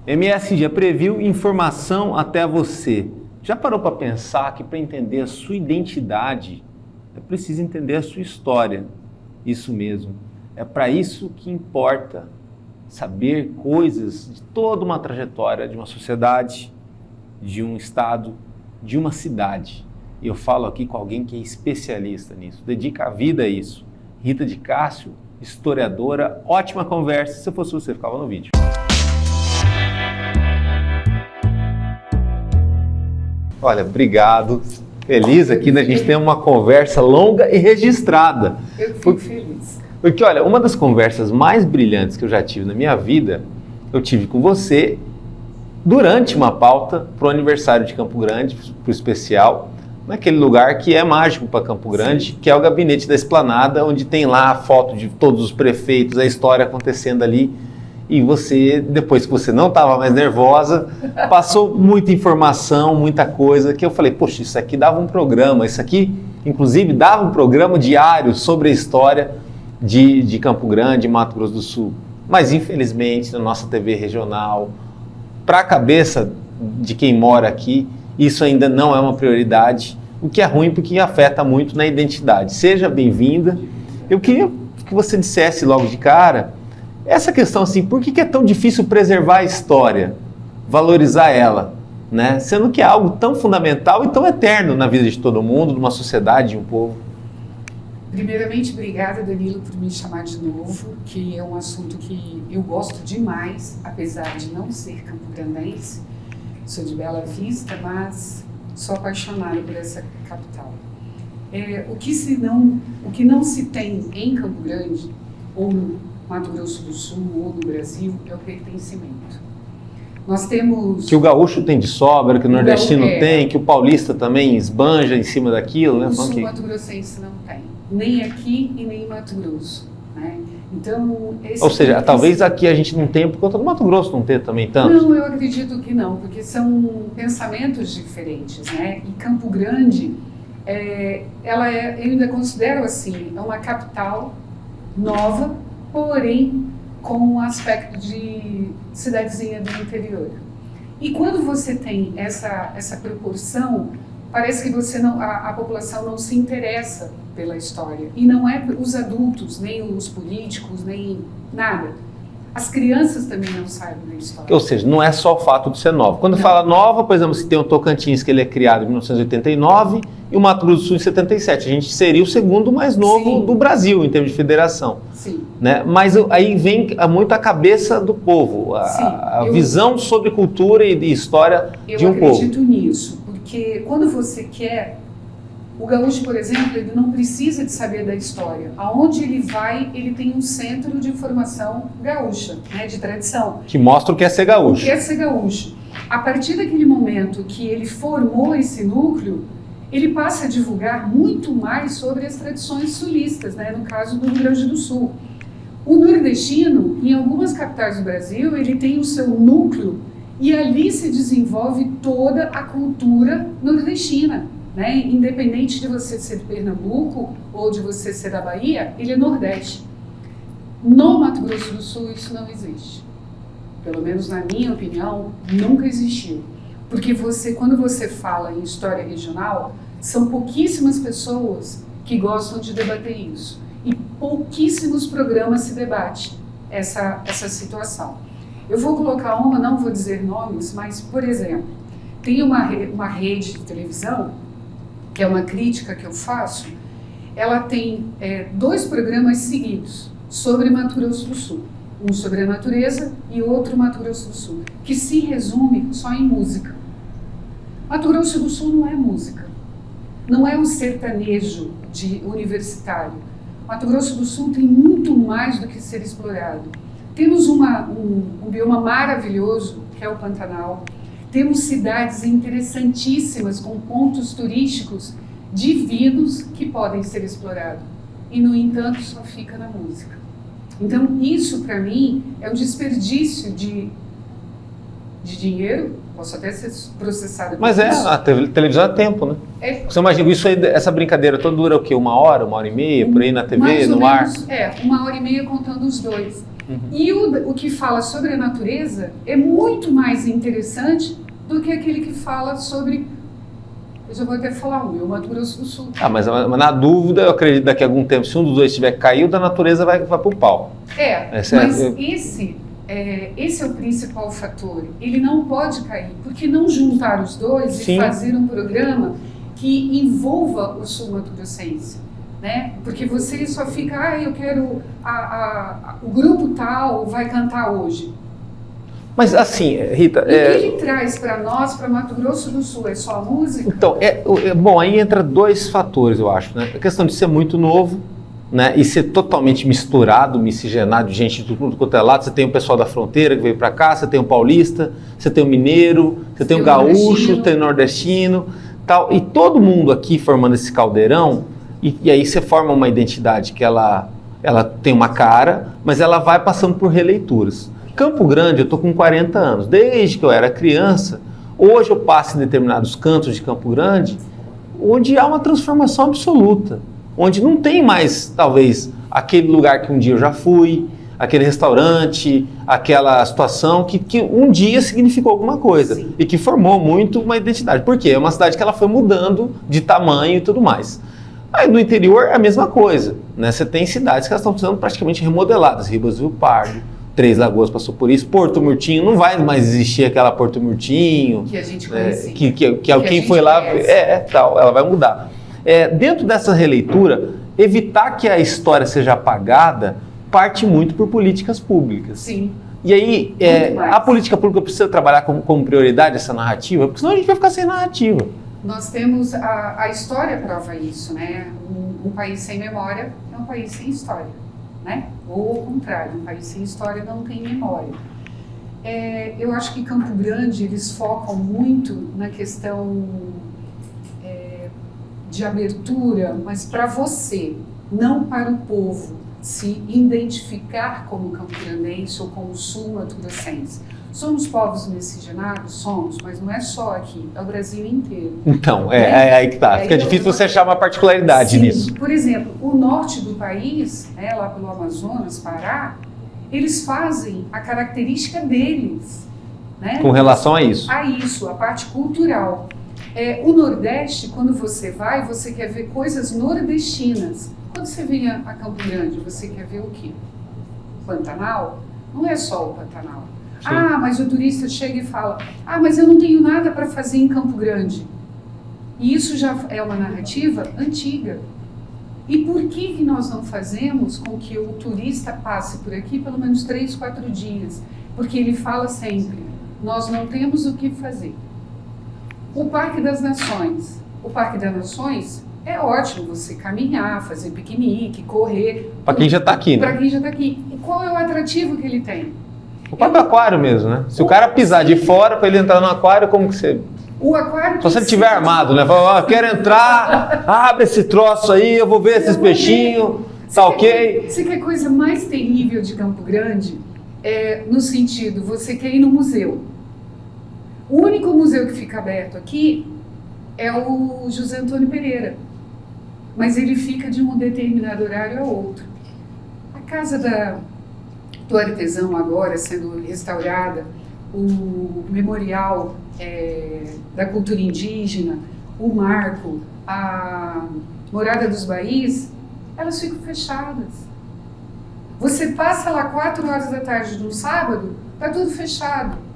MSG Preview, informação até você. Já parou para pensar que para entender a sua identidade, é preciso entender a sua história? Isso mesmo. É para isso que importa saber coisas de toda uma trajetória de uma sociedade, de um estado, de uma cidade. E eu falo aqui com alguém que é especialista nisso, dedica a vida a isso. Rita de Cássio, historiadora, ótima conversa. Se fosse você, ficava no vídeo. Olha, obrigado. Feliz aqui da gente ter uma conversa longa e registrada. Eu fico feliz. Porque, olha, uma das conversas mais brilhantes que eu já tive na minha vida, eu tive com você durante uma pauta para o aniversário de Campo Grande, para o especial, naquele lugar que é mágico para Campo Grande, que é o Gabinete da Esplanada, onde tem lá a foto de todos os prefeitos, a história acontecendo ali. E você, depois que você não estava mais nervosa, passou muita informação, muita coisa, que eu falei, poxa, isso aqui dava um programa, isso aqui, inclusive, dava um programa diário sobre a história de Campo Grande, Mato Grosso do Sul. Mas, infelizmente, na nossa TV regional, para a cabeça de quem mora aqui, isso ainda não é uma prioridade, o que é ruim porque afeta muito na identidade. Seja bem-vinda. Eu queria que você dissesse logo de cara, essa questão assim, por que é tão difícil preservar a história, valorizar ela, né? Sendo que é algo tão fundamental e tão eterno na vida de todo mundo, de uma sociedade, de um povo. Primeiramente, obrigada, Danilo, por me chamar de novo, que é um assunto que eu gosto demais, apesar de não ser campograndense, sou de Bela Vista, mas sou apaixonada por essa capital. O que não se tem em Campo Grande, ou no Mato Grosso do Sul ou no Brasil, é o pertencimento. Nós temos... Que o gaúcho tem de sobra, que o nordestino tem, que o paulista também esbanja em cima daquilo, né? O sul-mato-grossense não tem, nem aqui e nem em Mato Grosso, né? Então, ou seja, talvez aqui a gente não tenha, por conta do Mato Grosso não ter também tanto. Não, eu acredito que não, porque são pensamentos diferentes, né? E Campo Grande, eu ainda considero assim, é uma capital nova, porém com um aspecto de cidadezinha do interior. E quando você tem essa proporção, parece que a população não se interessa pela história. E não é os adultos, nem os políticos, nem nada. As crianças também não sabem da história. Ou seja, não é só o fato de ser nova. Quando fala nova, por exemplo, se tem o Tocantins, que ele é criado em 1989, e o Mato Grosso do Sul em 77. A gente seria o segundo mais novo do Brasil, em termos de federação. Sim. Né? Mas aí vem muito a cabeça do povo, a visão sobre cultura e história de um povo. Eu acredito nisso, porque quando você quer... O gaúcho, por exemplo, ele não precisa de saber da história. Aonde ele vai, ele tem um centro de informação gaúcha, né, de tradição. Que mostra o que é ser gaúcho. O que é ser gaúcho. A partir daquele momento que ele formou esse núcleo, ele passa a divulgar muito mais sobre as tradições sulistas, né, no caso do Rio Grande do Sul. O nordestino, em algumas capitais do Brasil, ele tem o seu núcleo e ali se desenvolve toda a cultura nordestina. Né? Independente de você ser de Pernambuco ou de você ser da Bahia, ele é Nordeste. No Mato Grosso do Sul isso não existe. Pelo menos na minha opinião, nunca existiu. Porque quando você fala em história regional, são pouquíssimas pessoas que gostam de debater isso. E pouquíssimos programas se debate essa situação. Eu vou colocar não vou dizer nomes, mas, por exemplo, tem uma rede de televisão, que é uma crítica que eu faço, ela tem 2 programas seguidos sobre Mato Grosso do Sul. Um sobre a natureza e outro Mato Grosso do Sul, que se resume só em música. Mato Grosso do Sul não é música, não é um sertanejo universitário. Mato Grosso do Sul tem muito mais do que ser explorado. Temos um bioma maravilhoso, que é o Pantanal. Temos cidades interessantíssimas, com pontos turísticos divinos que podem ser explorados. E, no entanto, só fica na música. Então, isso, para mim, é um desperdício de dinheiro. Posso até ser processada por isso. Mas a televisão é tempo, né? Você imagina, essa brincadeira toda dura o quê? 1 hora, 1 hora e meia, por aí na TV, no ar? 1 hora e meia contando os 2. E o que fala sobre a natureza é muito mais interessante do que aquele que fala sobre... Eu já vou até falar o Mato Grosso do Sul. Mas na dúvida, eu acredito que daqui a algum tempo, se um dos dois tiver caído, a natureza vai para o pau. Esse é o principal fator. Ele não pode cair, porque não juntar os dois Sim. e fazer um programa que envolva o sul-mato-grossense, né? Porque você só fica, eu quero, o grupo tal vai cantar hoje. Mas assim, Rita... O que ele traz para nós, para Mato Grosso do Sul, é só a música? Então, bom, aí entra dois fatores, eu acho, né? A questão de ser muito novo, né? E ser totalmente misturado, miscigenado de gente de tudo quanto é lado. Você tem o pessoal da fronteira que veio para cá, você tem o paulista, você tem o mineiro, você tem o gaúcho, tem o nordestino, tal. E todo mundo aqui formando esse caldeirão, e aí você forma uma identidade que ela tem uma cara, mas ela vai passando por releituras. Campo Grande, eu estou com 40 anos. Desde que eu era criança, hoje eu passo em determinados cantos de Campo Grande, onde há uma transformação absoluta. Onde não tem mais, talvez, aquele lugar que um dia eu já fui, aquele restaurante, aquela situação que um dia significou alguma coisa. Sim. E que formou muito uma identidade. Por quê? É uma cidade que ela foi mudando de tamanho e tudo mais. Aí no interior é a mesma coisa, né? Você tem cidades que elas estão sendo praticamente remodeladas. Ribas do Rio Pardo, Três Lagoas passou por isso, Porto Murtinho, não vai mais existir aquela Porto Murtinho. Que a gente conhecia. Quem foi lá, tal, ela vai mudar. Dentro dessa releitura, evitar que a história seja apagada parte muito por políticas públicas. Sim. E aí, a política pública precisa trabalhar como prioridade essa narrativa, porque senão a gente vai ficar sem narrativa. Nós temos, a história prova isso, né? Um país sem memória é um país sem história, né? Ou ao contrário, um país sem história não tem memória. Eu acho que Campo Grande, eles focam muito na questão de abertura, mas para você, não para o povo, se identificar como campograndense ou como sul-mato-grossense. Somos povos miscigenados? Somos, mas não é só aqui, é o Brasil inteiro. Então, aí que tá. Fica difícil você achar uma particularidade nisso. Por exemplo, o norte do país, lá pelo Amazonas, Pará, eles fazem a característica deles. Né? Com relação a isso. A parte cultural. O Nordeste, quando você vai, você quer ver coisas nordestinas. Quando você vem a Campo Grande, você quer ver o quê? Pantanal? Não é só o Pantanal. Sim. Mas o turista chega e fala, mas eu não tenho nada para fazer em Campo Grande. E isso já é uma narrativa antiga. E por que nós não fazemos com que o turista passe por aqui pelo menos 3, 4 dias? Porque ele fala sempre, nós não temos o que fazer. O Parque das Nações. O Parque das Nações é ótimo você caminhar, fazer piquenique, correr. Para quem já está aqui, né? Para quem já está aqui. E qual é o atrativo que ele tem? O próprio aquário mesmo, né? Se o cara pisar de fora para ele entrar no aquário, como que você... O aquário... Só se ele estiver armado, né? Fala, quero entrar, abre esse troço aí, eu vou ver esses peixinhos, tá ok? Você quer coisa mais terrível de Campo Grande? No sentido, você quer ir no museu. O único museu que fica aberto aqui é o José Antônio Pereira. Mas ele fica de um determinado horário a outro. A casa do artesão agora sendo restaurada, o memorial da cultura indígena, o marco, a morada dos Baís, elas ficam fechadas. Você passa lá 4 horas da tarde de um sábado, está tudo fechado.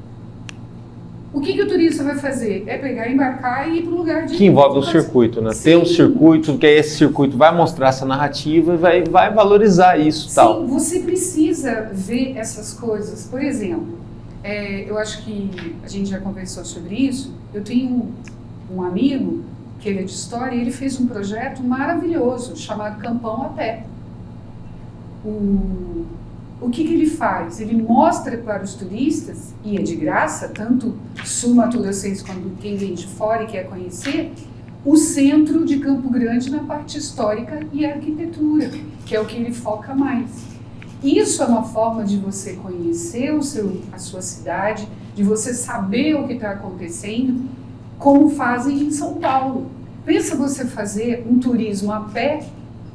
O que o turista vai fazer? É pegar, embarcar e ir para o lugar de... Que envolve um circuito, né? Sim. Tem um circuito, que esse circuito vai mostrar essa narrativa e vai valorizar isso. Sim, tal. Você precisa ver essas coisas. Por exemplo, eu acho que a gente já conversou sobre isso. Eu tenho um amigo, que ele é de história, e ele fez um projeto maravilhoso, chamado Campão a Pé. O que ele faz? Ele mostra para os turistas, e é de graça, tanto sul-mato-grossense quanto quem vem de fora e quer conhecer, o centro de Campo Grande na parte histórica e arquitetura, que é o que ele foca mais. Isso é uma forma de você conhecer a sua cidade, de você saber o que está acontecendo, como fazem em São Paulo. Pensa você fazer um turismo a pé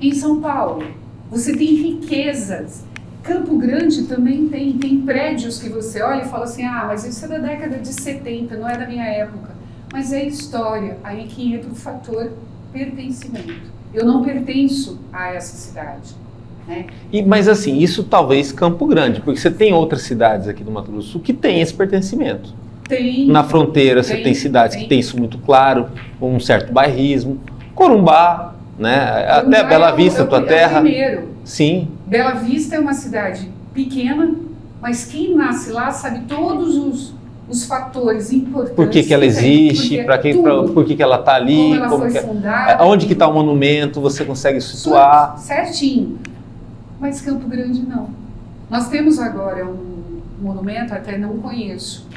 em São Paulo. Você tem riquezas Campo Grande também tem prédios que você olha e fala assim, mas isso é da década de 70, não é da minha época. Mas é história, aí que entra o fator pertencimento. Eu não pertenço a essa cidade. Né? Mas assim, isso talvez Campo Grande, porque você tem outras cidades aqui do Mato Grosso do Sul que tem esse pertencimento. Tem. Na fronteira você tem cidades que tem isso muito claro, com um certo bairrismo. Corumbá, né? Até Bela Vista, tua terra. Primeiro. Sim. Bela Vista é uma cidade pequena, mas quem nasce lá sabe todos os fatores importantes. Por que ela existe, por que ela está ali, como ela foi fundada. Onde que está o monumento, você consegue situar. Certinho. Mas Campo Grande não. Nós temos agora um monumento, até não conheço,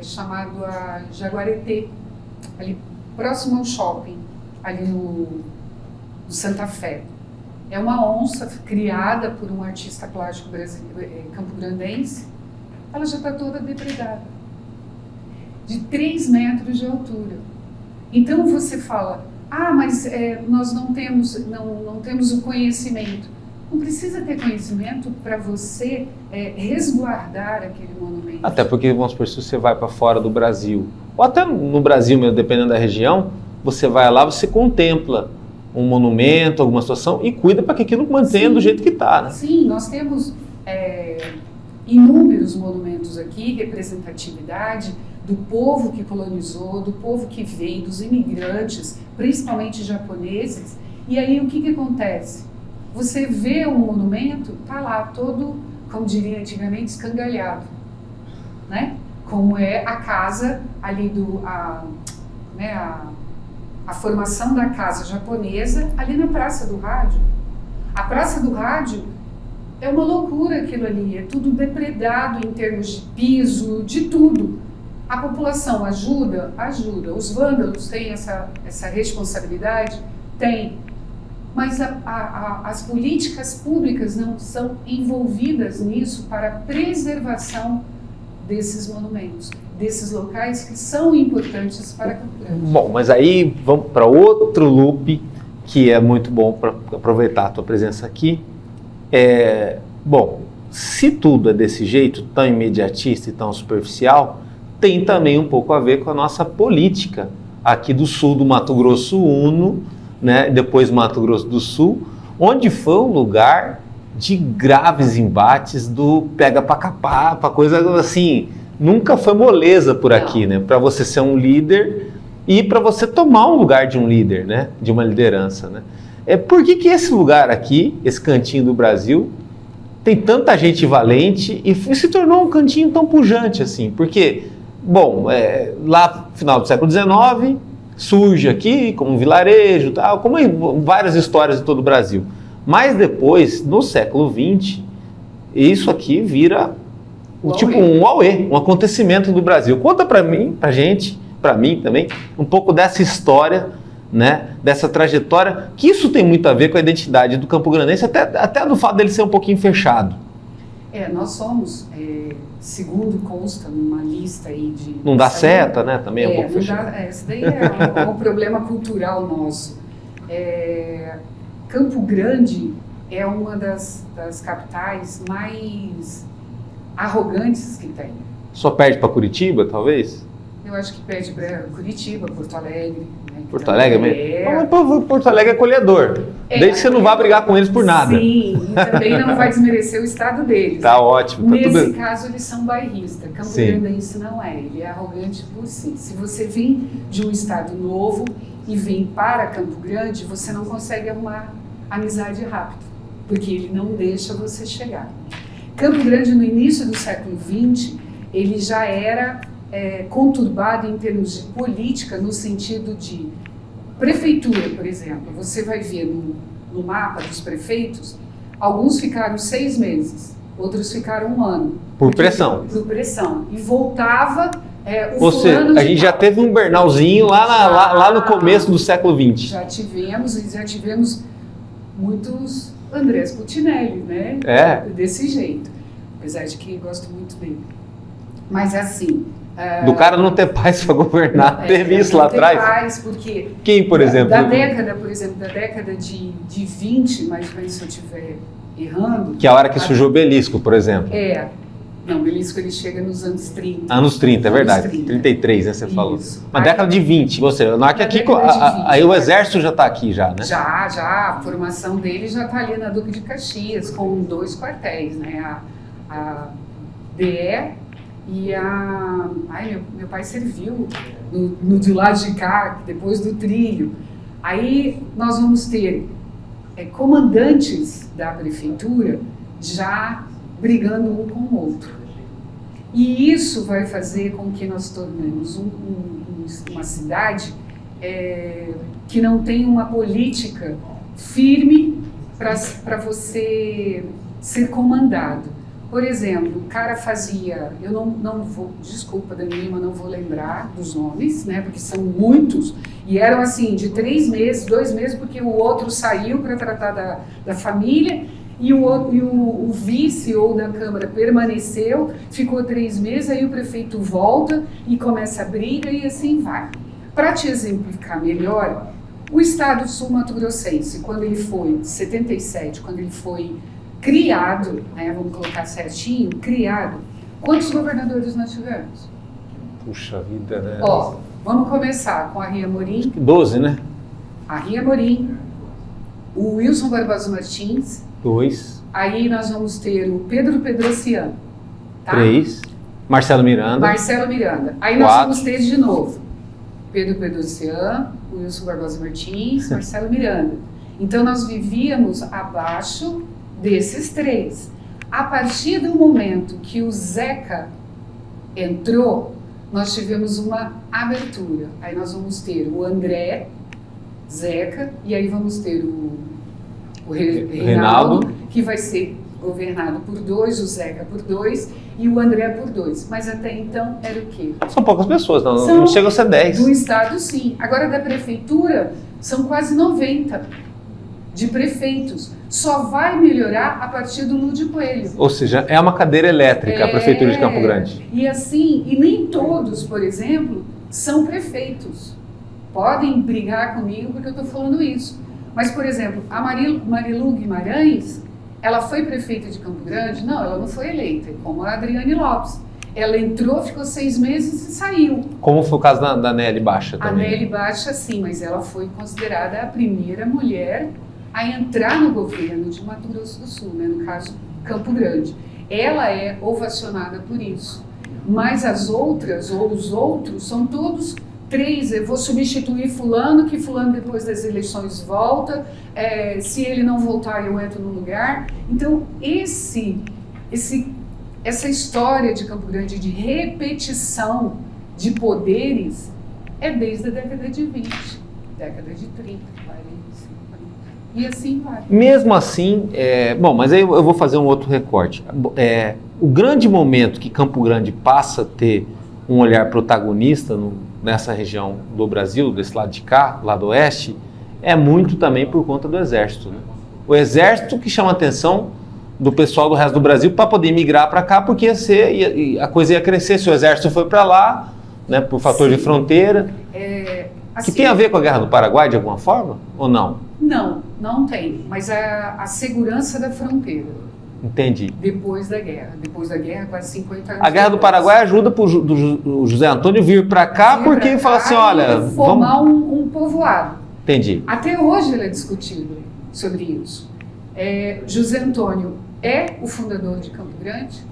chamado a Jaguareté, ali próximo ao shopping, ali no Santa Fé. É uma onça criada por um artista plástico campograndense. Ela já está toda depredada, de 3 metros de altura. Então você fala, mas nós não temos o conhecimento. Não precisa ter conhecimento para você resguardar aquele monumento. Até porque, vamos supor, se você vai para fora do Brasil, ou até no Brasil mesmo, dependendo da região, você vai lá, você contempla um monumento, alguma situação, e cuida para que aquilo mantenha do jeito que está. Né? Sim, nós temos inúmeros monumentos aqui, representatividade do povo que colonizou, do povo que veio, dos imigrantes, principalmente japoneses. E aí o que acontece? Você vê um monumento, está lá todo, como diria antigamente, escangalhado, né? Como é a casa ali a formação da casa japonesa ali na Praça do Rádio. A Praça do Rádio é uma loucura aquilo ali, é tudo depredado em termos de piso, de tudo. A população ajuda? Ajuda. Os vândalos têm essa responsabilidade? Tem. Mas as políticas públicas não são envolvidas nisso para a preservação desses monumentos, desses locais que são importantes para a cultura. Bom, mas aí vamos para outro loop que é muito bom para aproveitar a tua presença aqui. Bom, se tudo é desse jeito, tão imediatista e tão superficial, tem também um pouco a ver com a nossa política aqui do sul do Mato Grosso Uno, né, depois Mato Grosso do Sul, onde foi um lugar de graves embates do pega pra capar, pra coisa assim, nunca foi moleza por aqui, né, para você ser um líder e para você tomar um lugar de um líder, né, de uma liderança, né. Por que esse lugar aqui, esse cantinho do Brasil, tem tanta gente valente e se tornou um cantinho tão pujante assim? Porque, bom, lá no final do século XIX, surge aqui como um vilarejo, tal, como em várias histórias de todo o Brasil. Mas depois, no século XX, isso aqui vira um auê, um acontecimento do Brasil. Conta para mim, para mim também, um pouco dessa história, né, dessa trajetória, que isso tem muito a ver com a identidade do campograndense, até do fato dele ser um pouquinho fechado. Nós somos, segundo consta numa lista aí de... Não dá seta, né? Também é um pouco fechado. Esse daí é um problema cultural nosso. Campo Grande é uma das capitais mais arrogantes que tem. Só perde para Curitiba, talvez? Eu acho que perde para Curitiba, Porto Alegre. Né, Porto Alegre mesmo? Porto Alegre é acolhedor. Desde que você não vá brigar com eles por nada. Sim, e também não vai desmerecer o estado deles. Tá ótimo. Tá Nesse caso, eles são bairristas. Campo Grandense não é. Ele é arrogante por si. Se você vem de um estado novo e vem para Campo Grande, você não consegue arrumar amizade rápido, porque ele não deixa você chegar. Campo Grande, no início do século XX, ele já era conturbado em termos de política, no sentido de prefeitura, por exemplo. Você vai ver no mapa dos prefeitos, alguns ficaram 6 meses, outros ficaram 1 ano. Por pressão. Por pressão. E voltava Ou seja, a gente já teve um Bernalzinho lá no começo do século XX. Já tivemos muitos Andrés Putinelli, né? Desse jeito. Apesar de que gosto muito dele. Mas assim... Do cara não ter paz para governar, teve isso lá atrás? Não ter paz, porque... Quem, por exemplo? Da década de 20, mais ou menos, se eu estiver errando... Que é a hora que surgiu o obelisco, por exemplo. Não, o obelisco ele chega nos anos 30. Anos 30, é verdade. 30. 33, né, você falou. Isso. Uma década de 20, ou seja, na aqui, aí o exército já está aqui já, né? Já, a formação dele já está ali na Duque de Caxias, com 2 quartéis, né? A DE e a... meu pai serviu no de lá de cá, depois do trilho. Aí nós vamos ter comandantes da prefeitura já brigando um com o outro. E isso vai fazer com que nós tornemos uma cidade que não tem uma política firme para você ser comandado. Por exemplo, o cara fazia, eu não vou, desculpa, Danilo, não vou lembrar dos nomes, né, porque são muitos, e eram assim, de 3 meses, 2 meses, porque o outro saiu para tratar da família, e o vice ou da Câmara permaneceu, ficou 3 meses, aí o prefeito volta e começa a briga e assim vai. Para te exemplificar melhor, o Estado sul-mato-grossense, quando ele foi, 77, quando ele foi criado, né, vamos colocar certinho, criado, quantos governadores nós tivemos? Puxa vida, né? Vamos começar com a Ria Amorim. 12, né? A Ria Amorim, o Wilson Barbosa Martins, 2. Aí nós vamos ter o Pedro Pedrocian, tá? 3. Marcelo Miranda. Aí nós 4. vamos ter de novo Pedro Pedrocian, Wilson Barbosa Martins, Marcelo Miranda. Então nós vivíamos abaixo desses 3. A partir do momento que o Zeca entrou, nós tivemos uma abertura. Aí nós vamos ter o André, Zeca, e aí vamos ter o Reinaldo, que vai ser governado por 2, o Zeca por 2 e o André por 2. Mas até então era o quê? São poucas pessoas, não chega a ser 10. Do Estado, sim. Agora, da Prefeitura, são quase 90 de prefeitos. Só vai melhorar a partir do Lúdio Coelho. Ou seja, é uma cadeira elétrica a Prefeitura de Campo Grande. E assim, e nem todos, por exemplo, são prefeitos. Podem brigar comigo porque eu estou falando isso. Mas, por exemplo, a Marilu Guimarães, ela foi prefeita de Campo Grande? Não, ela não foi eleita, como a Adriane Lopes. Ela entrou, ficou 6 meses e saiu. Como foi o caso da Nelly Baixa também? A Nelly Baixa, sim, mas ela foi considerada a primeira mulher a entrar no governo de Mato Grosso do Sul, né? No caso, Campo Grande. Ela é ovacionada por isso. Mas as outras, ou os outros, são todos 3, eu vou substituir fulano, que fulano depois das eleições volta, se ele não voltar eu entro no lugar. Então essa história de Campo Grande de repetição de poderes é desde a década de 20, década de 30, 40, 50, e assim vai. Mesmo assim, bom, mas aí eu vou fazer um outro recorte. O grande momento que Campo Grande passa a ter um olhar protagonista nessa região do Brasil, desse lado de cá, lado oeste, é muito também por conta do Exército, né? O Exército que chama a atenção do pessoal do resto do Brasil para poder migrar para cá, porque a coisa ia crescer se o Exército foi para lá, né, por fator de fronteira. Assim, que tem a ver com a Guerra do Paraguai de alguma forma, ou não? Não tem, mas a segurança da fronteira. Entendi. Depois da guerra, quase 50 anos. A Guerra do Paraguai ajuda o José Antônio vir para cá porque ele fala assim, olha, formar um povoado. Entendi. Até hoje ele é discutido sobre isso. José Antônio é o fundador de Campo Grande.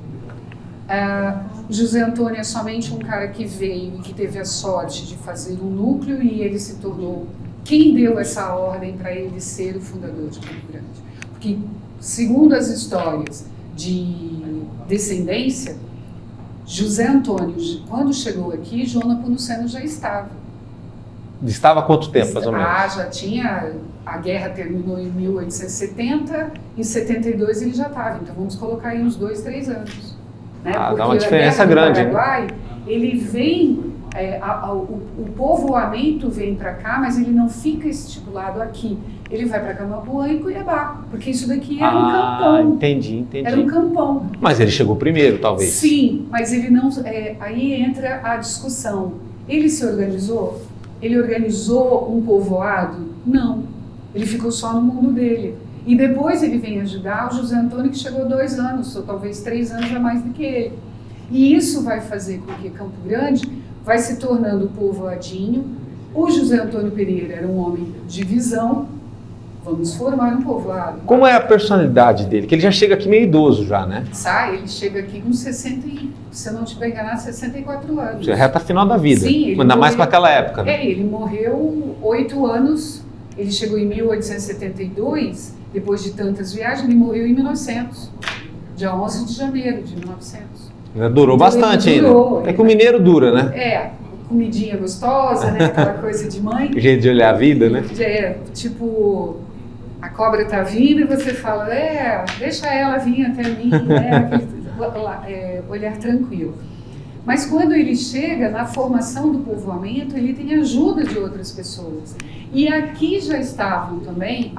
José Antônio é somente um cara que veio e que teve a sorte de fazer um núcleo e ele se tornou quem deu essa ordem para ele ser o fundador de Campo Grande. Porque, segundo as histórias de descendência, José Antônio, quando chegou aqui, João Nepomuceno já estava. Estava há quanto tempo, mais ou menos? Já tinha. A guerra terminou em 1870, em 72 ele já estava. Então vamos colocar aí uns 2, 3 anos. Né? Dá uma diferença grande. O Paraguai, ele vem, o povoamento vem para cá, mas ele não fica estipulado aqui. Ele vai para Camapuã e Cuiabá, porque isso daqui era um campão. Entendi. Era um campão. Mas ele chegou primeiro, talvez. Sim, mas ele não. Aí entra a discussão. Ele se organizou? Ele organizou um povoado? Não. Ele ficou só no mundo dele. E depois ele vem ajudar o José Antônio, que chegou 2 anos, ou talvez 3 anos a mais do que ele. E isso vai fazer com que Campo Grande vai se tornando povoadinho. O José Antônio Pereira era um homem de visão. Vamos formar um povoado. Como é a personalidade dele? Que ele já chega aqui meio idoso já, né? Ele chega aqui com 60, se eu não estiver enganado, 64 anos. Já reta final da vida. Sim, ele ainda mais morreu, para aquela época. Né? Ele morreu 8 anos, ele chegou em 1872, depois de tantas viagens, ele morreu em 1900, dia 11 de janeiro de 1900. Durou bastante ainda. É que o mineiro dura, né? Comidinha gostosa, né? Aquela coisa de mãe. Jeito de olhar a vida, né? Tipo, a cobra tá vindo e você fala, deixa ela vir até mim, né? Aquele olhar tranquilo. Mas quando ele chega na formação do povoamento, ele tem ajuda de outras pessoas. E aqui já estavam também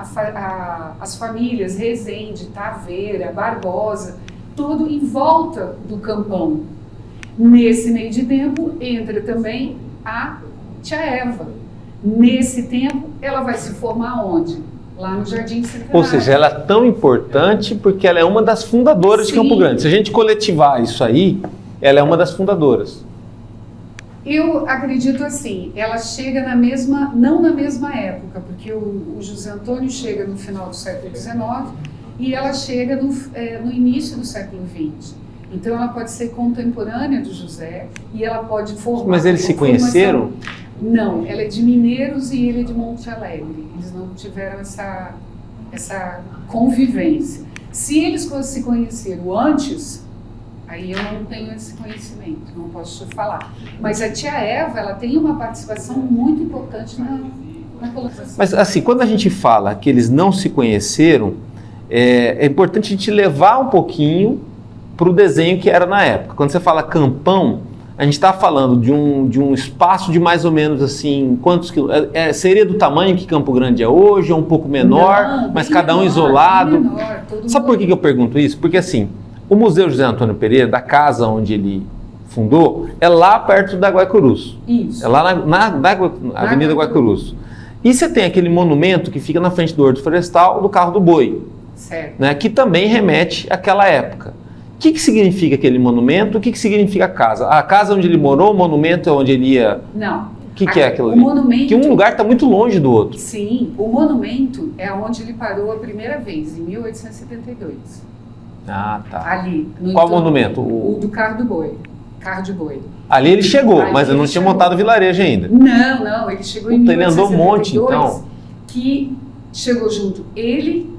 as famílias Rezende, Taveira, Barbosa, todo em volta do campão. Nesse meio de tempo, entra também a tia Eva. Nesse tempo, ela vai se formar onde? Lá no Jardim Centenário. Ou seja, ela é tão importante porque ela é uma das fundadoras de Campo Grande. Se a gente coletivar isso aí, ela é uma das fundadoras. Eu acredito assim, ela chega não na mesma época, porque o José Antônio chega no final do século XIX e ela chega no início do século XX. Então ela pode ser contemporânea do José e ela pode formar... Mas eles se conheceram? Não, ela é de Mineiros e ele é de Monte Alegre. Eles não tiveram essa convivência. Se eles se conheceram antes, aí eu não tenho esse conhecimento, não posso te falar. Mas a tia Eva, ela tem uma participação muito importante na colocação. Mas assim, quando a gente fala que eles não se conheceram, é importante a gente levar um pouquinho para o desenho que era na época. Quando você fala campão, a gente está falando de um espaço de mais ou menos assim, quantos quilômetros? Seria do tamanho que Campo Grande é hoje, ou um pouco menor, não, mas cada um menor, isolado? Menor, Sabe por que eu pergunto isso? Porque assim, o Museu José Antônio Pereira, da casa onde ele fundou, é lá perto da Guaicurus. Isso. É lá na Avenida Guaicurus. E você tem aquele monumento que fica na frente do Horto Florestal, do Carro do Boi. Certo. Né, que também remete àquela época. O que significa aquele monumento? O que significa a casa? A casa onde ele morou, o monumento é onde ele ia... Não. O que é aquilo ali? Monumento... Que um lugar está muito longe do outro. Sim, o monumento é onde ele parou a primeira vez, em 1872. Ah, tá. Ali. Qual monumento? O do Carro do Boi. Carro de Boi. Ali ele chegou, mas ele não tinha montado vilarejo ainda. Não, ele chegou em 1872. Ele andou um monte, então. Que chegou junto ele,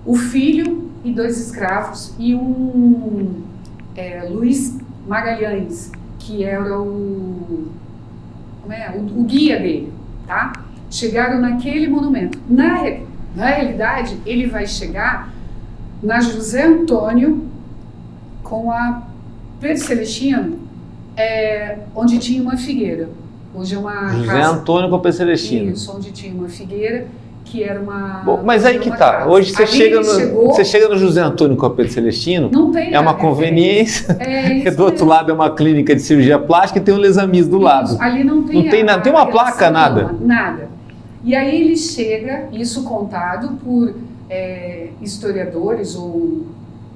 o filho e 2 escravos e Luiz Magalhães, que era o guia dele, tá? Chegaram naquele monumento. Na realidade, ele vai chegar na José Antônio com a Pedro Celestino, onde tinha uma figueira. Hoje é uma José casa... Antônio com a Pedro Celestino. Isso, onde tinha uma figueira, que era uma... Bom, mas aí que tá. Casa. Hoje você chega no José Antônio com a Pedro Celestino, não tem uma conveniência, porque do outro lado é uma clínica de cirurgia plástica e tem um Lesamis do lado. Ali não tem nada, tem uma placa, nada. Nada. E aí ele chega, isso contado por historiadores ou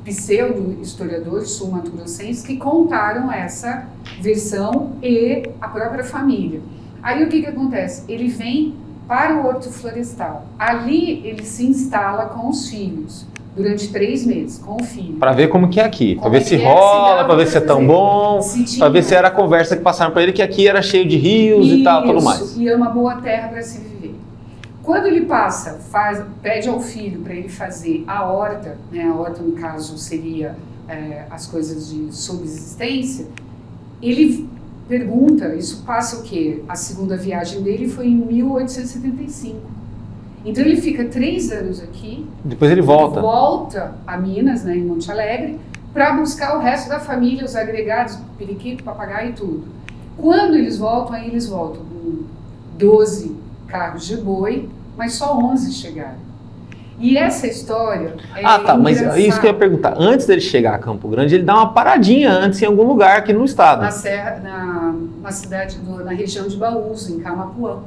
pseudo-historiadores sul-mato-grossenses que contaram essa versão e a própria família. Aí o que acontece? Ele vem para o Horto Florestal. Ali ele se instala com os filhos, durante 3 meses, com o filho. Para ver como que é aqui, para ver se rola, para ver se é tão bom, para ver se era a conversa que passaram para ele, que aqui era cheio de rios e tal, tudo mais. E é uma boa terra para se viver. Quando ele passa, pede ao filho para ele fazer a horta, né, a horta no caso seria as coisas de subsistência, ele pergunta, isso passa o quê? A segunda viagem dele foi em 1875. Então ele fica 3 anos aqui. Depois ele volta. Volta a Minas, né, em Monte Alegre, para buscar o resto da família, os agregados, periquito, papagaio e tudo. Quando eles voltam, aí eles voltam com 12 carros de boi, mas só 11 chegaram. E essa história mas isso que eu ia perguntar. Antes dele chegar a Campo Grande, ele dá uma paradinha antes em algum lugar aqui no estado. Na região de Baús, em Camapuã.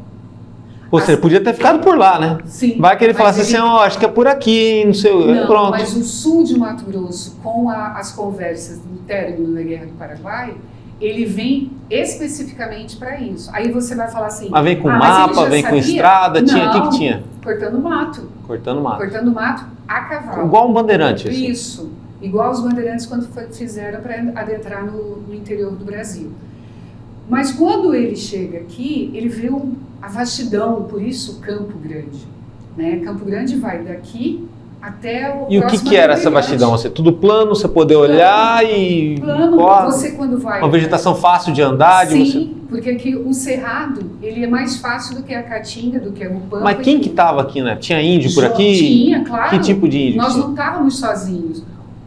Ou seja, podia ter ficado por lá, né? Sim. Vai que ele falasse assim, acho que é por aqui, não sei, não, pronto. Mas o sul de Mato Grosso, com as conversas do término da Guerra do Paraguai, ele vem especificamente para isso. Aí você vai falar assim... Mas vem com mas mapa, ele vem já com sabia? estrada, tinha, Não, o que tinha? cortando mato. Cortando mato. Cortando mato a cavalo. Igual um bandeirante, assim. Isso, igual os bandeirantes quando fizeram para adentrar no interior do Brasil. Mas quando ele chega aqui, ele vê a vastidão, por isso Campo Grande. Né? Campo Grande vai daqui até o E o que era essa vastidão? Assim, tudo plano, você poder olhar e... Plano, você quando vai... Uma vegetação fácil de andar? Sim, você... porque aqui o Cerrado, ele é mais fácil do que a Caatinga, do que o Pampa. Mas quem que estava aqui, né? Tinha índio por aqui? Tinha, claro. Que tipo de índio? Nós não estávamos sozinhos.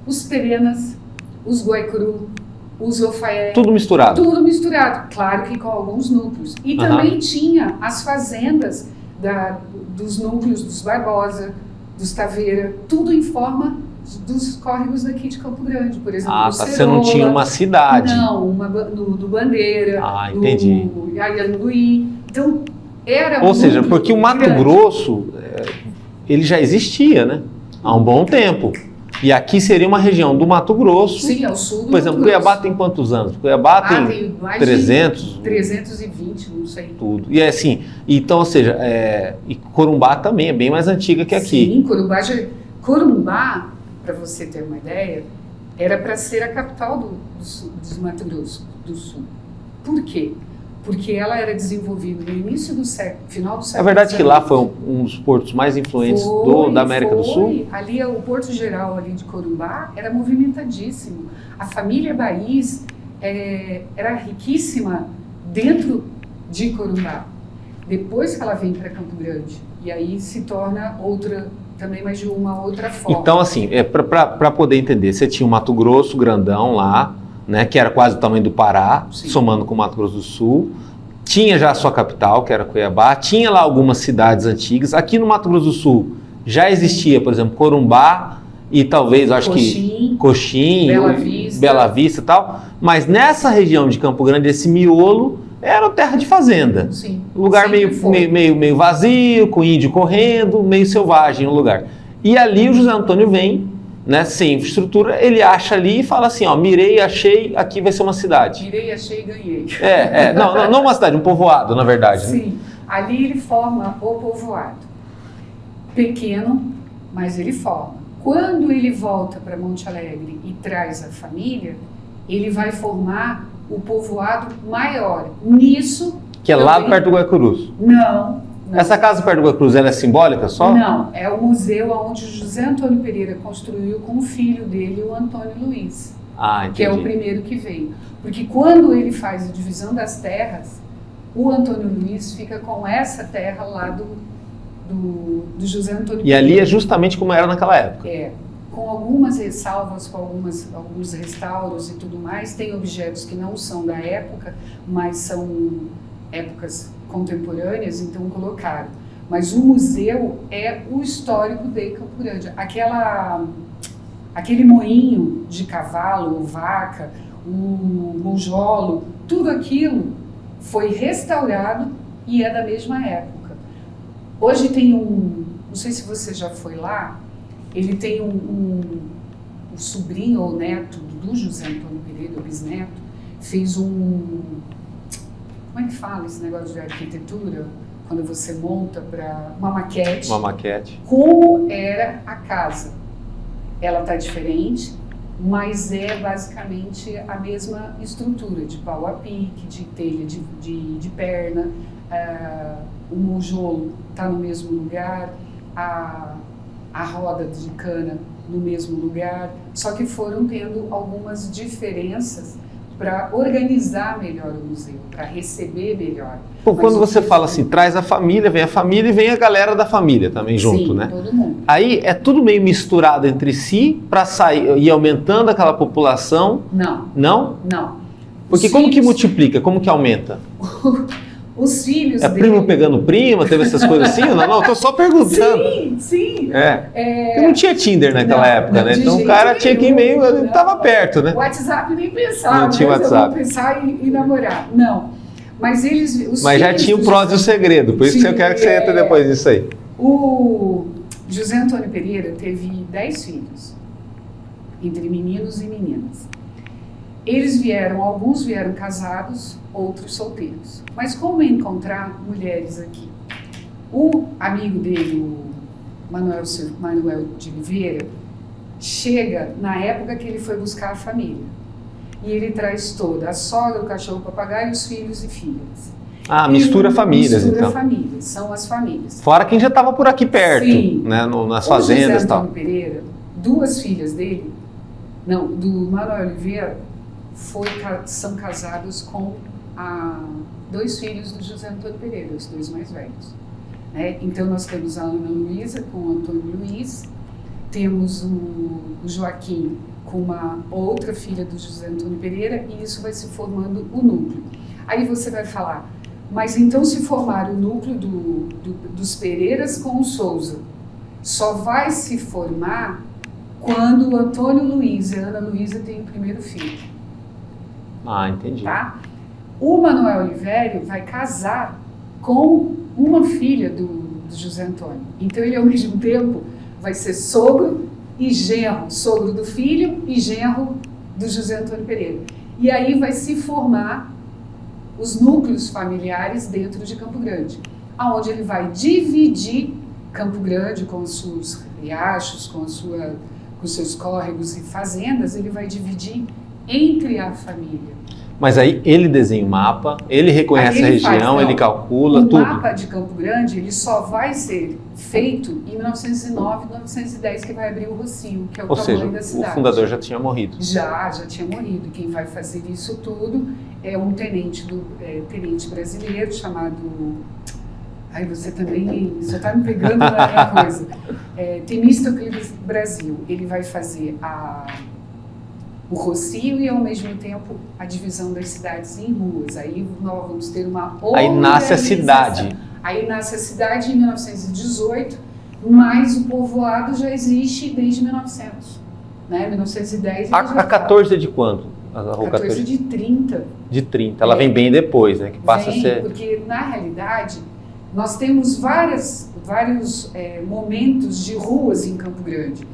Os Terenas, os Guaicuru, os Ofaé. Tudo misturado? Tudo misturado, claro que com alguns núcleos. E também tinha as fazendas dos núcleos dos Barbosa, dos Taveira, tudo em forma dos córregos daqui de Campo Grande, por exemplo. Ah, tá. Você não tinha uma cidade. Não, do Bandeira, entendi. do Ianduí. Então, era Ou seja, porque o Mato grande. Grosso, ele já existia, né? Há um bom tempo. E aqui seria uma região do Mato Grosso. Sim, ao sul do Por exemplo, Mato Grosso. Cuiabá tem quantos anos? Cuiabá tem mais 300. 320, não sei. Tudo. E é assim, então, ou seja, e Corumbá também é bem mais antiga que aqui. Sim, Corumbá, para você ter uma ideia, era para ser a capital do Mato Grosso do Sul. Por quê? Porque ela era desenvolvida no início do século, final do século. É verdade que lá foi um dos portos mais influentes da América do Sul? Ali, o Porto Geral ali de Corumbá era movimentadíssimo. A família Baís era riquíssima dentro de Corumbá. Depois que ela vem para Campo Grande, e aí se torna outra, também mais de uma outra forma. Então, assim, para poder entender, você tinha o Mato Grosso grandão lá, né, que era quase o tamanho do Pará, Sim. somando com o Mato Grosso do Sul. Tinha já a sua capital, que era Cuiabá. Tinha lá algumas cidades antigas. Aqui no Mato Grosso do Sul já existia, por exemplo, Corumbá e talvez, acho que Coxim, Bela Vista e tal. Mas nessa região de Campo Grande, esse miolo era terra de fazenda. Sim. Lugar meio vazio, com índio correndo, meio selvagem o lugar. E ali o José Antônio vem, né, sem infraestrutura, ele acha ali e fala assim, ó, mirei, achei, aqui vai ser uma cidade. Mirei, achei e ganhei. Não uma cidade, um povoado, na verdade. Sim, né? Ali ele forma o povoado. Pequeno, mas ele forma. Quando ele volta para Monte Alegre e traz a família, ele vai formar o povoado maior. Nisso... Que é lá perto do Guaicurus? Não. Essa casa perto do Guaicurus, ela é simbólica só? Não, é o museu onde José Antônio Pereira construiu com o filho dele, o Antônio Luiz. Ah, entendi. Que é o primeiro que veio. Porque quando ele faz a divisão das terras, o Antônio Luiz fica com essa terra lá do José Antônio Pereira. E ali é justamente como era naquela época? Com algumas ressalvas, com alguns restauros e tudo mais. Tem objetos que não são da época, mas são épocas contemporâneas, então colocaram. Mas o museu é o histórico de Campo Grande. Aquele moinho de cavalo ou vaca, o monjolo, tudo aquilo foi restaurado e é da mesma época. Hoje tem não sei se você já foi lá, ele tem um sobrinho ou neto do José Antônio Pereira, o bisneto, fez como é que fala esse negócio de arquitetura? Quando você monta para uma maquete. Uma maquete. Como era a casa. Ela está diferente, mas é basicamente a mesma estrutura, de pau a pique, de telha de perna, o monjolo está no mesmo lugar, a roda de cana no mesmo lugar, só que foram tendo algumas diferenças para organizar melhor o museu, para receber melhor. Bom, quando você fala assim, traz a família e vem a galera da família também junto, sim, né? Todo mundo. Aí é tudo meio misturado entre si para sair e aumentando aquela população? Não. Não? Não. Porque como que multiplica? Como que aumenta? Os filhos dele... primo pegando prima? Teve essas coisas assim? Não, tô só perguntando. Sim. Porque não tinha Tinder naquela época, né? Então o cara tinha que ir meio... Ele tava perto, né? O WhatsApp nem pensava. Não tinha WhatsApp. Eu vou pensar em namorar. Não. Mas já tinha o prós e o segredo, por isso que eu quero que você entre depois disso aí. O José Antônio Pereira teve 10 filhos, entre meninos e meninas. Alguns vieram casados, outros solteiros. Mas como encontrar mulheres aqui? O amigo dele, o Manuel de Oliveira, chega na época que ele foi buscar a família. E ele traz toda a sogra, o cachorro, o papagaio, os filhos e filhas. Mistura famílias, então. Mistura famílias, são as famílias. Fora quem já estava por aqui perto, sim, né, nas fazendas e tal. O José Antônio Pereira, 2 filhas dele, do Manuel Oliveira, são casados com 2 filhos do José Antônio Pereira, os 2 mais velhos. Né? Então nós temos a Ana Luísa com o Antônio Luiz, temos o Joaquim com uma outra filha do José Antônio Pereira, e isso vai se formando o núcleo. Aí você vai falar, mas então se formar o núcleo dos Pereiras com o Souza, só vai se formar quando o Antônio Luiz e a Ana Luísa têm o primeiro filho. Entendi. Tá? O Manuel Oliveira vai casar com uma filha do José Antônio. Então ele, ao mesmo tempo, vai ser sogro e genro, sogro do filho e genro do José Antônio Pereira. E aí vai se formar os núcleos familiares dentro de Campo Grande, aonde ele vai dividir Campo Grande com os seus riachos, com os seus córregos e fazendas, ele vai dividir entre a família. Mas aí ele desenha o mapa, ele reconhece a região, ele calcula tudo. O mapa de Campo Grande, ele só vai ser feito em 1909, 1910, que vai abrir o Rocio, que é o tamanho da cidade. O fundador já tinha morrido. Já tinha morrido. Quem vai fazer isso tudo é um tenente brasileiro chamado... Ai, você também está me pegando na coisa. Temístocles Brasil. Ele vai fazer o Rocio e, ao mesmo tempo, a divisão das cidades em ruas. Aí nós vamos ter uma outra... Aí nasce a cidade. Aí nasce a cidade em 1918, mas o povoado já existe desde 1900. Né? 1910... A 14 é de quando? A 14 de 30. De 30. Ela vem bem depois, né? Que passa a ser... Porque, na realidade, nós temos vários momentos de ruas em Campo Grande.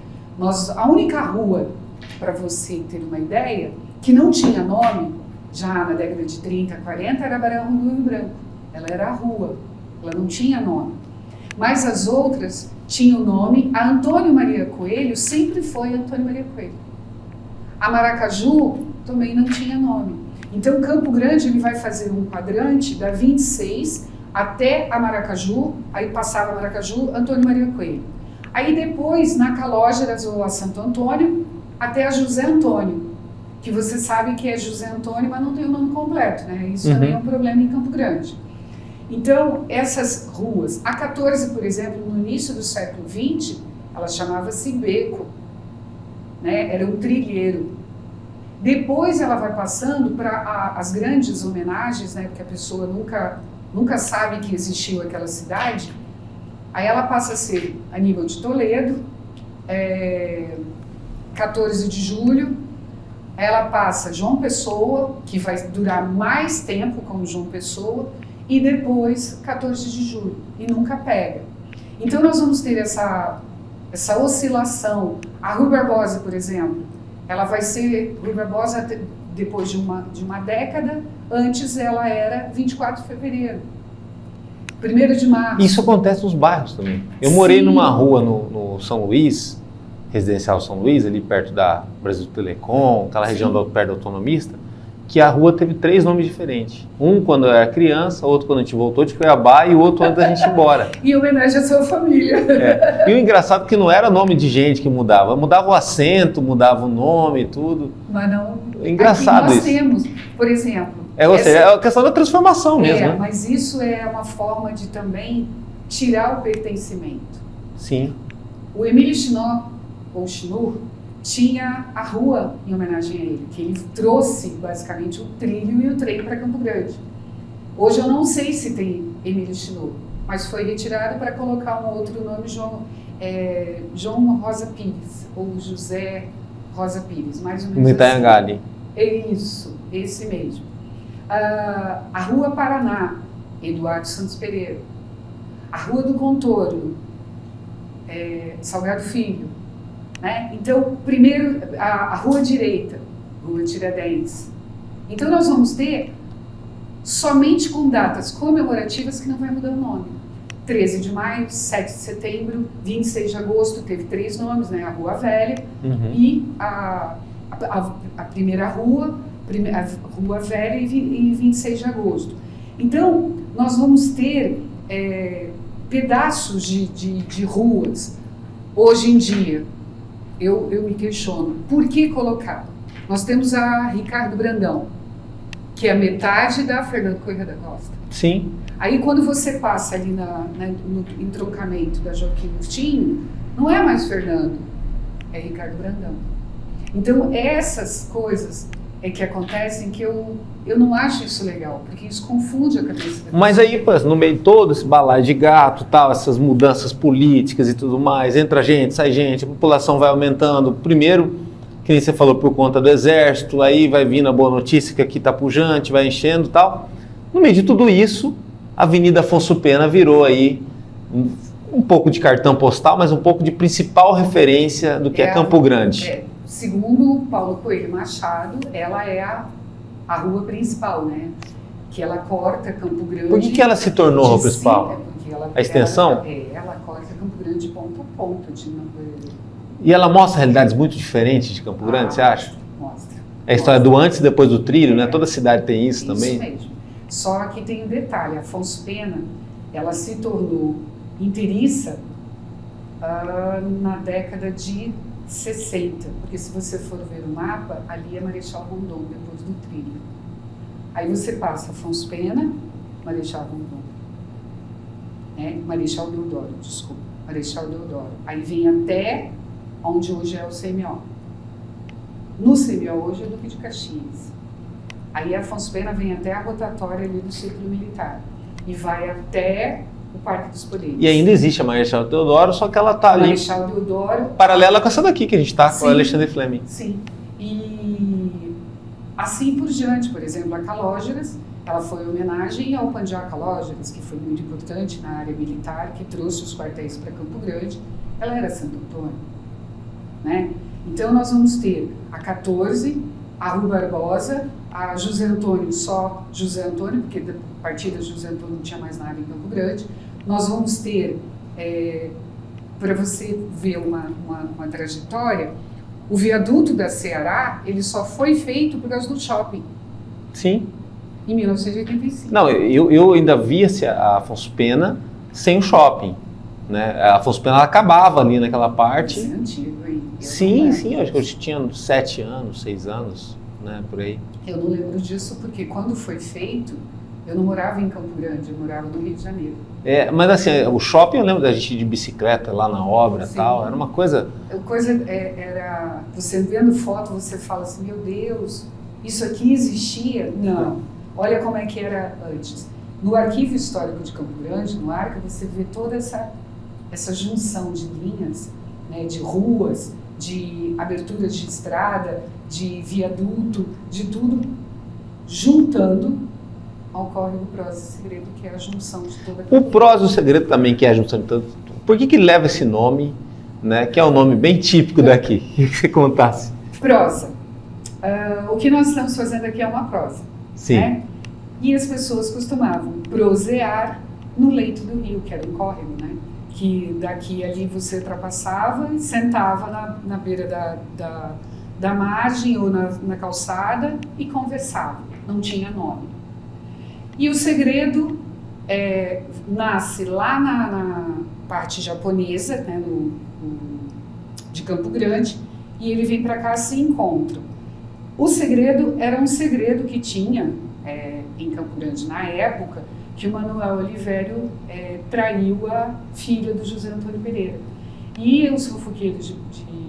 A única rua, para você ter uma ideia, que não tinha nome, já na década de 30, 40, era Barão do Rio Branco. Ela era a rua, ela não tinha nome. Mas as outras tinham nome. A Antônio Maria Coelho sempre foi Antônio Maria Coelho. A Maracaju também não tinha nome. Então, Campo Grande ele vai fazer um quadrante da 26 até a Maracaju, aí passava a Maracaju, Antônio Maria Coelho. Aí depois, na Calógeras ou a Santo Antônio, até a José Antônio, que você sabe que é José Antônio, mas não tem o nome completo, né? Isso também é um problema em Campo Grande. Então, essas ruas, a 14, por exemplo, no início do século XX, ela chamava-se Beco, né? Era um trilheiro. Depois ela vai passando para as grandes homenagens, né? Porque a pessoa nunca sabe que existiu aquela cidade. Aí ela passa a ser Aníbal de Toledo, 14 de julho, ela passa João Pessoa, que vai durar mais tempo como João Pessoa, e depois 14 de julho, e nunca pega. Então nós vamos ter essa oscilação. A Rui Barbosa, por exemplo, ela vai ser Rui Barbosa depois de uma década, antes ela era 24 de fevereiro. 1º de março. Isso acontece nos bairros também. Eu morei numa rua no São Luís, Residencial São Luís, ali perto da Brasil Telecom, aquela região perto da Autonomista, que a rua teve 3 nomes diferentes. Um quando eu era criança, outro quando a gente voltou de Cuiabá e o outro antes da gente ir embora. Em homenagem à sua família. E o engraçado é que não era nome de gente que mudava. Mudava o acento, mudava o nome e tudo. Mas não... É engraçado nós isso. temos, por exemplo... É a questão da transformação mesmo. Né? Mas isso é uma forma de também tirar o pertencimento. Sim. O Emílio Schnur tinha a rua em homenagem a ele, que ele trouxe basicamente o trilho e o trem para Campo Grande. Hoje eu não sei se tem Emílio Schnur, mas foi retirado para colocar um outro nome, João Rosa Pires, ou José Rosa Pires, mais ou menos no Itanhangali. É isso, esse mesmo. A Rua Paraná, Eduardo Santos Pereira. A Rua do Contorno, Salgado Filho. Né? Então, primeiro, a Rua Direita, Rua Tiradentes. Então, nós vamos ter somente com datas comemorativas que não vai mudar o nome. 13 de maio, 7 de setembro, 26 de agosto, teve 3 nomes, né? A Rua Velha e a primeira rua, a Rua Velha e 26 de agosto. Então, nós vamos ter pedaços de ruas. Hoje em dia, eu me questiono, por que colocar? Nós temos a Ricardo Brandão, que é a metade da Fernando Corrêa da Costa. Sim. Aí quando você passa ali no entroncamento da Joaquim Murtinho, não é mais Fernando, é Ricardo Brandão. Então essas coisas que acontecem que eu não acho isso legal, porque isso confunde a cabeça da Mas aí, no meio de todo esse balaio de gato, tal, essas mudanças políticas e tudo mais, entra gente, sai gente, a população vai aumentando. Primeiro, que nem você falou, por conta do exército, aí vai vindo a boa notícia que aqui tá pujante, vai enchendo e tal. No meio de tudo isso, a Avenida Afonso Pena virou aí um pouco de cartão postal, mas um pouco de principal referência do que é Campo Grande. Segundo Paulo Coelho Machado, ela é a rua principal, né? Que ela corta Campo Grande. Por que ela se tornou a rua principal? Porque a extensão? Ela corta Campo Grande de ponta a ponta. E ela mostra realidades muito diferentes de Campo Grande, você acha? Mostra. É a história do antes e depois do trilho, né? Toda cidade tem isso também. Isso mesmo. Só que tem um detalhe, Afonso Pena, ela se tornou inteiriça na década de 60, porque se você for ver o mapa, ali é Marechal Rondon, depois do trilho. Aí você passa Afonso Pena, Marechal Rondon, Marechal Deodoro, desculpa, Marechal Deodoro. Aí vem até onde hoje é o CMO. No CMO hoje é Duque de Caxias. Aí Afonso Pena vem até a rotatória ali do Círculo Militar e vai até o Parque dos Poderes. E ainda existe a Marechal Deodoro, só que ela está ali Marechal Deodoro, paralela com essa daqui que a gente está, com o Alexandre Fleming. Sim, e assim por diante. Por exemplo, a Calógeras, ela foi em homenagem ao Pandiá Calógeras, que foi muito importante na área militar, que trouxe os quartéis para Campo Grande. Ela era Santo Antônio, né? Então nós vamos ter a 14, a Rua Barbosa, a José Antônio, só José Antônio, porque a partir da José Antônio não tinha mais nada em Campo Grande. Nós vamos ter, para você ver uma trajetória, o viaduto da Ceará, ele só foi feito por causa do shopping. Sim. Em 1985. Não, eu ainda via a Afonso Pena sem o shopping, né? A Afonso Pena ela acabava ali naquela parte. Isso é antigo, hein? Sim, acho que eu tinha 7 anos, 6 anos, né, por aí. Eu não lembro disso porque quando foi feito, eu não morava em Campo Grande, eu morava no Rio de Janeiro. Mas assim, o shopping eu lembro da gente ir de bicicleta lá na obra e tal, era uma coisa... Era, você vendo foto, você fala assim, meu Deus, isso aqui existia? Não, olha como é que era antes. No Arquivo Histórico de Campo Grande, no Arca, você vê toda essa junção de linhas, né, de ruas, de aberturas de estrada, de viaduto, de tudo, juntando ao Córrego Prosa e Segredo, que é a junção de toda a... O Prosa e o Segredo também, que é a junção de tudo. Por que leva esse nome, né, que é um nome bem típico daqui? Queria que você contasse. Prosa. O que nós estamos fazendo aqui é uma prosa. Sim. Né? E as pessoas costumavam prosear no leito do rio, que era um córrego, né? Que daqui ali você ultrapassava e sentava na beira da margem ou na calçada e conversava. Não tinha nome. E o segredo nasce lá na parte japonesa, né, de Campo Grande, e ele vem para cá e se encontra. O segredo era um segredo que tinha em Campo Grande na época, que o Manuel Olivério traiu a filha do José Antônio Pereira. E os fofoqueiros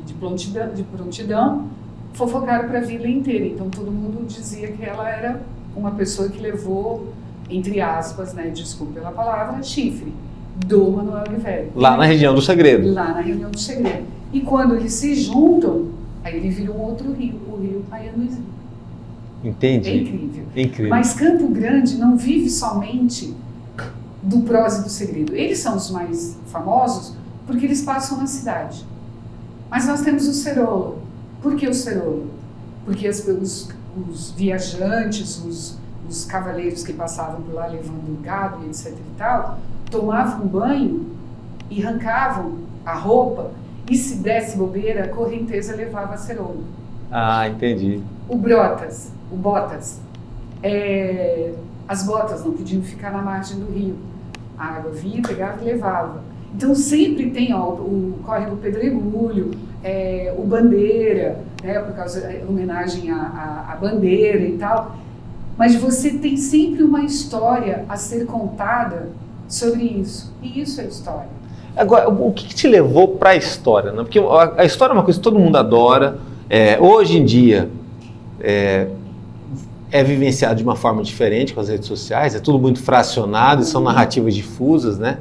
de prontidão fofocaram para a vila inteira. Então todo mundo dizia que ela era uma pessoa que levou, entre aspas, né, desculpe pela palavra, chifre do Manuel Olivério. Lá na região do Segredo. Lá na região do Segredo. E quando eles se juntam, aí ele vira um outro rio, o rio Aianuzinho. Entendi. É incrível. Incrível. Mas Campo Grande não vive somente do Prosa e do Segredo. Eles são os mais famosos porque eles passam na cidade. Mas nós temos o Cerolo. Por que o Cerolo? Porque os viajantes, os cavaleiros que passavam por lá levando gado e etc e tal, tomavam banho e arrancavam a roupa e se desse bobeira, a correnteza levava a Cerolo. Ah, entendi. O Botas, as botas não podiam ficar na margem do rio. A água vinha, pegava e levava. Então sempre tem o córrego Pedregulho, o Bandeira, né, por causa da homenagem à bandeira e tal. Mas você tem sempre uma história a ser contada sobre isso. E isso é história. Agora, o que te levou para a história? Né? Porque a história é uma coisa que todo mundo adora. Hoje em dia é vivenciado de uma forma diferente com as redes sociais. É tudo muito fracionado, são narrativas difusas, né?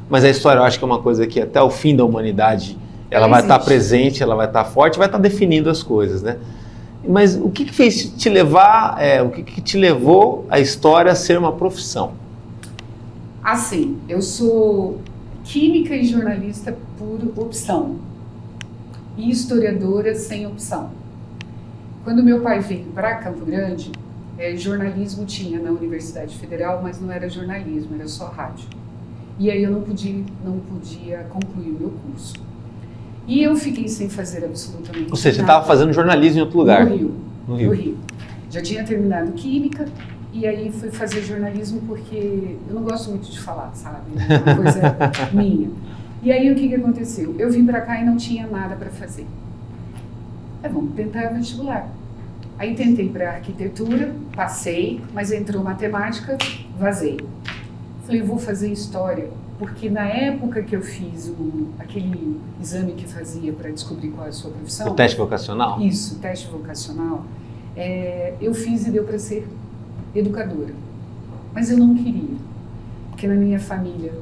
Mas a história eu acho que é uma coisa que até o fim da humanidade ela vai estar presente, ela vai estar forte, vai estar definindo as coisas, né? Mas o que fez te levar, o que te levou a história a ser uma profissão? Assim, eu sou química e jornalista por opção e historiadora sem opção. Quando meu pai veio para Campo Grande, jornalismo tinha na Universidade Federal, mas não era jornalismo, era só rádio. E aí eu não podia concluir o meu curso. E eu fiquei sem fazer absolutamente nada. Ou seja, você estava fazendo jornalismo em outro lugar? No Rio. Já tinha terminado química e aí fui fazer jornalismo porque eu não gosto muito de falar, sabe? É uma coisa minha. E aí o que aconteceu? Eu vim para cá e não tinha nada para fazer. Vamos tentar vestibular. Aí tentei para arquitetura, passei, mas entrou matemática, vazei. Falei, vou fazer história, porque na época que eu fiz aquele exame que fazia para descobrir qual é a sua profissão... O teste vocacional? Isso, o teste vocacional. Eu fiz e deu para ser educadora. Mas eu não queria, porque na minha família,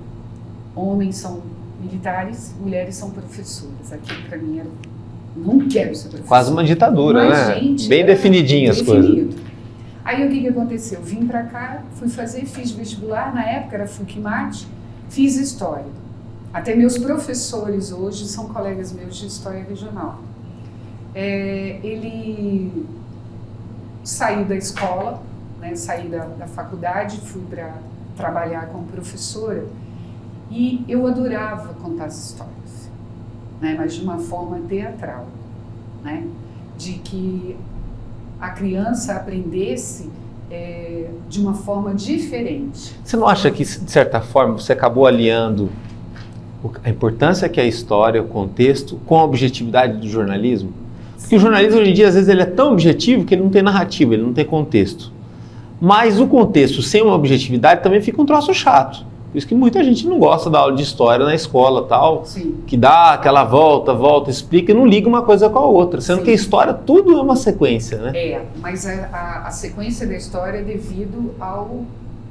homens são militares, mulheres são professoras. Aquilo para mim era... Não quero ser professora. Quase uma ditadura, né? Gente, bem definidinhas as coisas. Aí o que aconteceu? Vim para cá, fiz vestibular, na época era FUC-MAT, fiz história. Até meus professores hoje são colegas meus de história regional. Ele saiu da escola, né, saí da faculdade, fui para trabalhar como professora e eu adorava contar as histórias, né, mas de uma forma teatral, né, de que a criança aprendesse de uma forma diferente. Você não acha que, de certa forma, você acabou aliando a importância que é a história, o contexto, com a objetividade do jornalismo? Porque o jornalismo, hoje em dia, às vezes, ele é tão objetivo que ele não tem narrativa, ele não tem contexto. Mas o contexto sem uma objetividade também fica um troço chato. Por isso que muita gente não gosta da aula de história na escola, tal, Sim. Que dá aquela volta, explica e não liga uma coisa com a outra. Sendo Sim. que a história, tudo é uma sequência, né? Mas a sequência da história é devido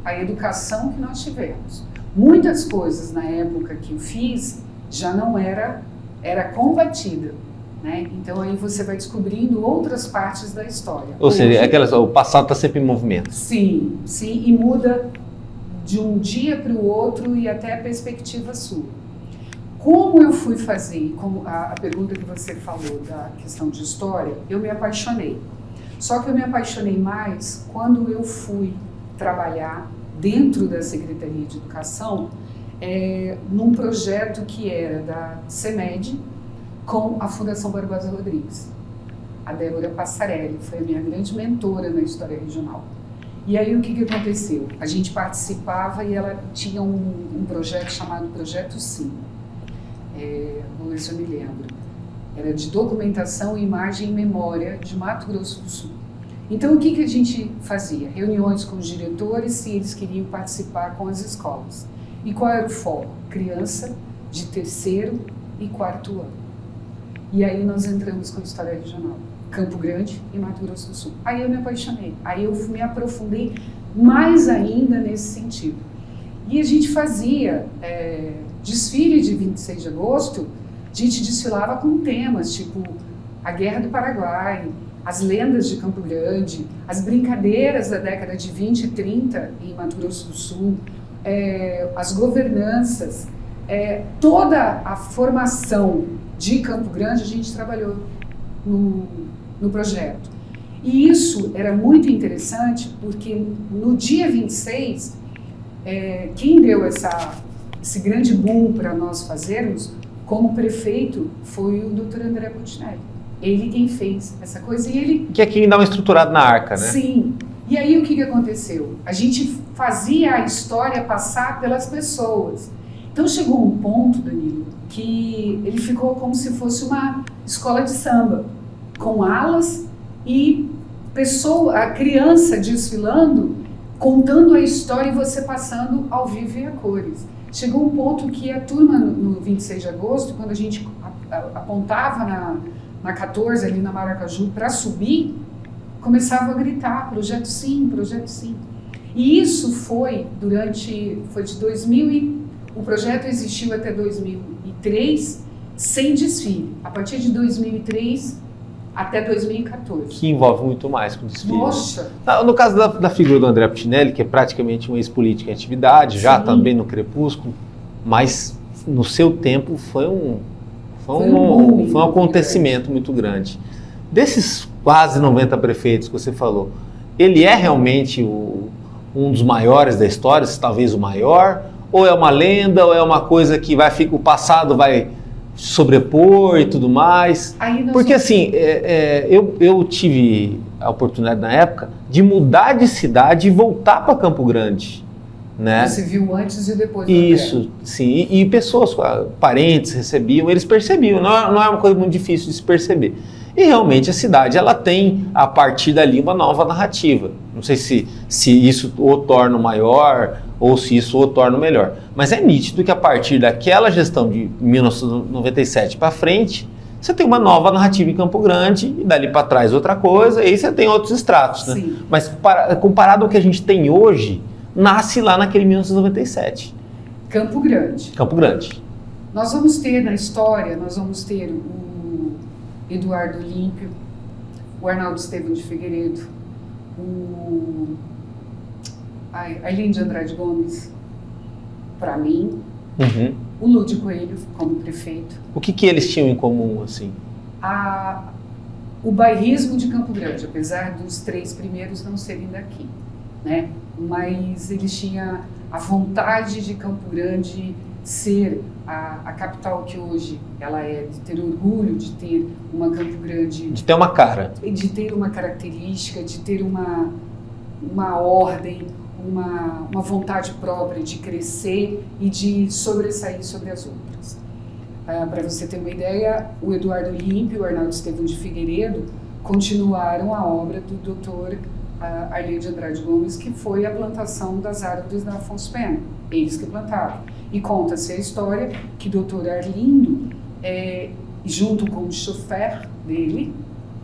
à educação que nós tivemos. Muitas coisas na época que eu fiz já não era combatida, né? Então aí você vai descobrindo outras partes da história. Ou seja, o passado está sempre em movimento. Sim, e muda de um dia para o outro e até a perspectiva sua. Como eu fui fazer, como a pergunta que você falou da questão de história, eu me apaixonei. Só que eu me apaixonei mais quando eu fui trabalhar dentro da Secretaria de Educação, num projeto que era da CEMED com a Fundação Barbosa Rodrigues. A Débora Passarelli foi a minha grande mentora na história regional. E aí o que aconteceu? A gente participava e ela tinha um projeto chamado Projeto Sim. Vou ver se eu me lembro. Era de documentação, imagem e memória de Mato Grosso do Sul. Então o que a gente fazia? Reuniões com os diretores se eles queriam participar com as escolas. E qual era o foco? Criança de 3º e 4º ano. E aí nós entramos com a história regional. Campo Grande e Mato Grosso do Sul. Aí eu me apaixonei, aí eu me aprofundei mais ainda nesse sentido. E a gente fazia desfile de 26 de agosto, a gente desfilava com temas, tipo a Guerra do Paraguai, as lendas de Campo Grande, as brincadeiras da década de 20 e 30 em Mato Grosso do Sul, as governanças, toda a formação de Campo Grande a gente trabalhou no projeto. E isso era muito interessante porque no dia 26, quem deu esse grande boom para nós fazermos como prefeito foi o Dr. André Puccinelli. Ele quem fez essa coisa e ele... Que é quem dá uma estruturada na arca, né? Sim. E aí o que aconteceu? A gente fazia a história passar pelas pessoas. Então chegou um ponto, Danilo, que ele ficou como se fosse uma escola de samba, com alas e a criança desfilando, contando a história e você passando ao vivo e a cores. Chegou um ponto que a turma, no 26 de agosto, quando a gente apontava na 14, ali na Maracaju, para subir, começava a gritar, projeto sim, projeto sim. E isso foi de 2000 o projeto existiu até 2003, sem desfile. A partir de 2003 até 2014. Que envolve muito mais com o desfile. Nossa! No caso da figura do André Puccinelli, que é praticamente um ex-político em atividade, já também no crepúsculo, mas no seu tempo foi um acontecimento muito grande. Desses quase 90 prefeitos que você falou, ele é realmente um dos maiores da história, talvez o maior, ou é uma lenda, ou é uma coisa que o passado vai sobrepor e tudo mais? Porque assim, eu tive a oportunidade na época de mudar de cidade e voltar para Campo Grande. Né? Você viu antes e depois do Isso, André. sim. E pessoas, parentes recebiam, eles percebiam. Não é uma coisa muito difícil de se perceber. E realmente a cidade ela tem, a partir dali, uma nova narrativa. Não sei se isso o torna maior ou se isso o torna melhor. Mas é nítido que a partir daquela gestão de 1997 para frente, você tem uma nova narrativa em Campo Grande e dali para trás outra coisa, e aí você tem outros estratos. Né? Sim. Mas comparado ao que a gente tem hoje, nasce lá naquele 1997. Campo Grande. Campo Grande. Nós vamos ter na história, o Eduardo Olímpio, o Arnaldo Estevam de Figueiredo, a Arlindo de Andrade Gomes, para mim, o Lúdio Coelho como prefeito. O que eles tinham em comum, assim? O bairrismo de Campo Grande, apesar dos 3 primeiros não serem daqui, né? Mas eles tinham a vontade de Campo Grande ser a capital que hoje ela é, de ter orgulho, de ter uma Campo Grande... De ter uma cara. De ter uma característica, de ter uma ordem, uma vontade própria de crescer e de sobressair sobre as outras. Para você ter uma ideia, o Eduardo Olímpio e o Arnaldo Estevam de Figueiredo continuaram a obra do Dr. Arlindo de Andrade Gomes, que foi a plantação das árvores da Afonso Pena, eles que plantaram. E conta-se a história que o Dr. Arlindo, junto com o chofer dele,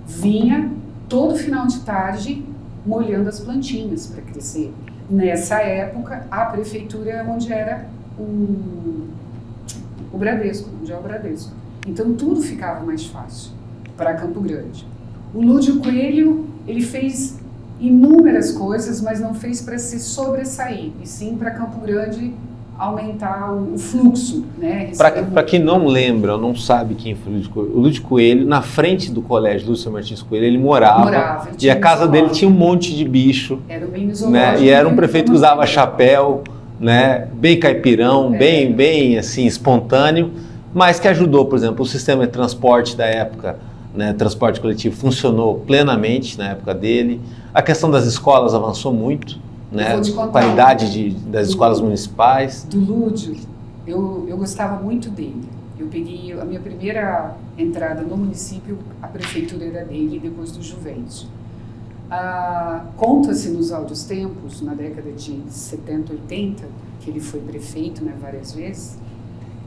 vinha todo final de tarde molhando as plantinhas para crescer. Nessa época, a prefeitura onde era o Bradesco, onde é o Bradesco. Então tudo ficava mais fácil para Campo Grande. O Lúdio Coelho, ele fez inúmeras coisas, mas não fez para se sobressair, e sim para Campo Grande aumentar o fluxo, né? Para quem não lembra ou não sabe quem foi o Lúdio Coelho, na frente do colégio Lúcio Martins Coelho, ele morava e a casa dele tinha um monte de bicho. Era o mini zoológico, né? E era um prefeito que usava chapéu, né? Bem caipirão, bem assim, espontâneo, mas que ajudou, por exemplo, o sistema de transporte da época, né? Transporte coletivo funcionou plenamente na época dele. A questão das escolas avançou muito. Né, a qualidade das escolas municipais. Do Lúdio, eu gostava muito dele. Eu peguei a minha primeira entrada no município, a prefeitura era dele, depois do Juventus. Conta-se nos áureos tempos, na década de 70, 80, que ele foi prefeito, né, várias vezes.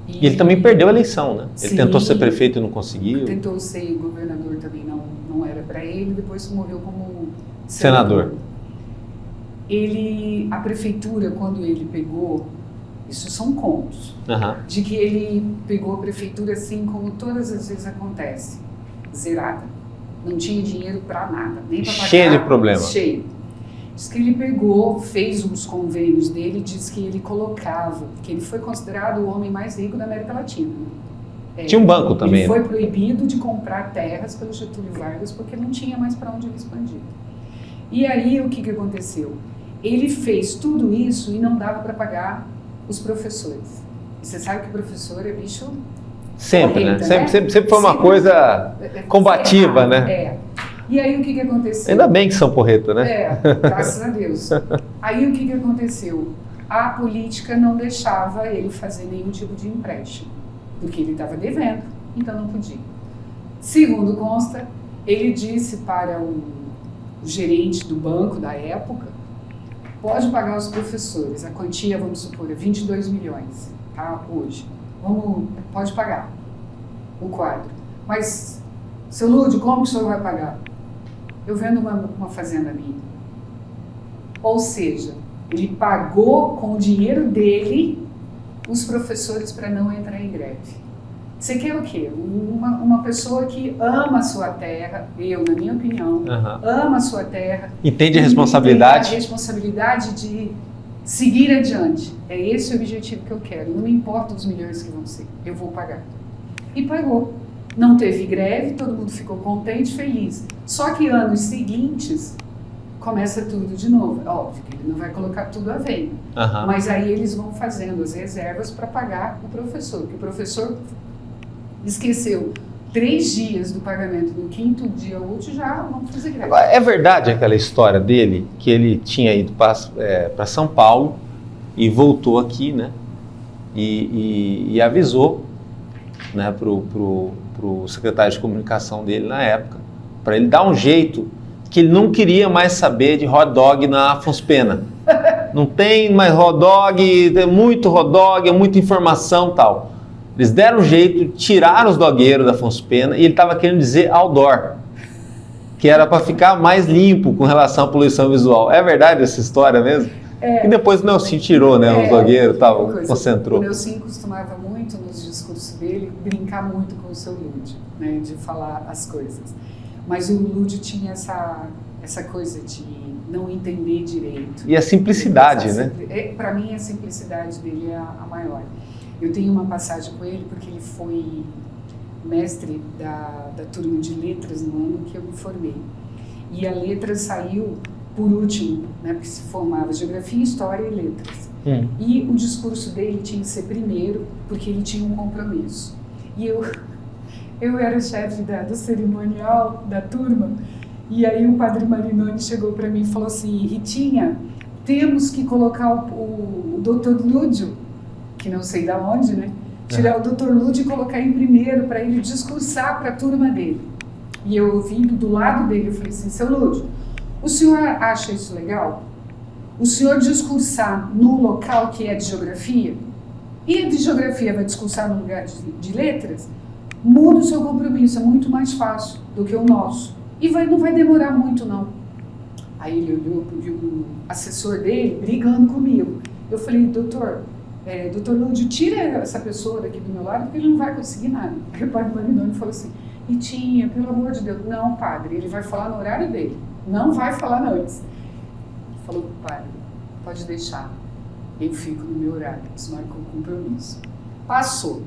E ele também perdeu a eleição, né? Ele sim, tentou ser prefeito e não conseguiu. Tentou ser governador também, não era para ele, depois morreu como senador. A prefeitura, quando ele pegou, isso são contos, de que ele pegou a prefeitura assim como todas as vezes acontece, zerada. Não tinha dinheiro para nada, nem para pagar. Cheio de problema. Cheio. Diz que ele pegou, fez uns convênios dele, diz que ele colocava, que ele foi considerado o homem mais rico da América Latina. Tinha um banco também. Ele foi proibido de comprar terras pelo Getúlio Vargas porque não tinha mais para onde ele expandir. E aí o que aconteceu? Ele fez tudo isso e não dava para pagar os professores. E você sabe que o professor é bicho... Sempre, correta, né? Sempre foi uma coisa combativa, né? É. E aí o que aconteceu? Ainda bem que são porreta, né? Graças a Deus. Aí o que aconteceu? A política não deixava ele fazer nenhum tipo de empréstimo, porque ele estava devendo, então não podia. Segundo consta, ele disse para o gerente do banco da época, pode pagar os professores, a quantia, vamos supor, é 22 milhões, tá? Hoje. Pode pagar o quadro. Mas, seu Lúdio, como que o senhor vai pagar? Eu vendo uma fazenda minha. Ou seja, ele pagou com o dinheiro dele os professores para não entrar em greve. Você quer o quê? Uma pessoa que ama a sua terra, na minha opinião, ama a sua terra. Entende a responsabilidade. Tem a responsabilidade de seguir adiante. É esse o objetivo que eu quero. Não me importa os milhões que vão ser. Eu vou pagar. E pagou. Não teve greve, todo mundo ficou contente, feliz. Só que anos seguintes, começa tudo de novo. Óbvio que ele não vai colocar tudo à venda. Mas aí eles vão fazendo as reservas para pagar o professor. Porque o professor esqueceu 3 dias do pagamento, no 5º dia útil já vamos fazer greve. É verdade aquela história dele, que ele tinha ido para São Paulo e voltou aqui, né? E avisou, né, pro secretário de comunicação dele na época, para ele dar um jeito, que ele não queria mais saber de hot dog na Afonso Pena. Não tem mais hot dog, tem muito hot dog, muita informação e tal. Eles deram um jeito, tiraram os dogueiros da Afonso Pena e ele estava querendo dizer outdoor, que era para ficar mais limpo com relação à poluição visual. É verdade essa história mesmo? E depois o Nelson tirou, né, os dogueiros e tal, concentrou. O Nelson costumava muito nos discursos dele brincar muito com o seu Lúdio, né, de falar as coisas. Mas o Lúdio tinha essa coisa de não entender direito. E a simplicidade, né? Para mim, a simplicidade dele é a maior. Eu tenho uma passagem com ele porque ele foi mestre da turma de letras no ano que eu me formei. E a letra saiu por último, né, porque se formava Geografia, História e Letras. E o discurso dele tinha que ser primeiro, porque ele tinha um compromisso. E eu era o chefe do cerimonial da turma, e aí o padre Marinoni chegou para mim e falou assim, Ritinha, temos que colocar o Dr. Lúdio, que não sei da onde, né? Tirar o Dr. Lúdio e colocar em primeiro para ele discursar para a turma dele. E eu ouvindo do lado dele, eu falei assim, seu Lúdio, o senhor acha isso legal? O senhor discursar no local que é de geografia? E a de geografia vai discursar no lugar de letras? Muda o seu compromisso, é muito mais fácil do que o nosso. E não vai demorar muito, não. Aí ele olhou, viu o assessor dele brigando comigo. Eu falei, doutor Lúdio, tira essa pessoa daqui do meu lado, porque ele não vai conseguir nada. Aí o padre Marinoni falou assim, Ritinha, pelo amor de Deus, não, padre, ele vai falar no horário dele, não vai falar antes. Ele falou, padre, pode deixar, eu fico no meu horário, desmarcou o compromisso. Passou.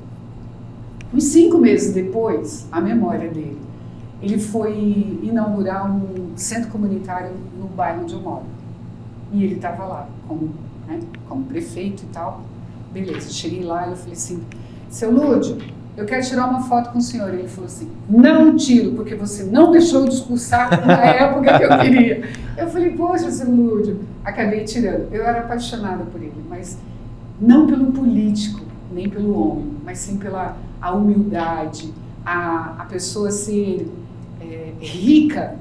Uns 5 meses depois, a memória dele, ele foi inaugurar um centro comunitário no bairro onde eu moro. E ele estava lá, como prefeito e tal. Beleza, cheguei lá e eu falei assim, seu Lúdio, eu quero tirar uma foto com o senhor. Ele falou assim, não tiro, porque você não deixou eu discursar na época que eu queria. Eu falei, poxa, seu Lúdio, acabei tirando. Eu era apaixonada por ele, mas não pelo político, nem pelo homem, mas sim pela a humildade, a pessoa ser rica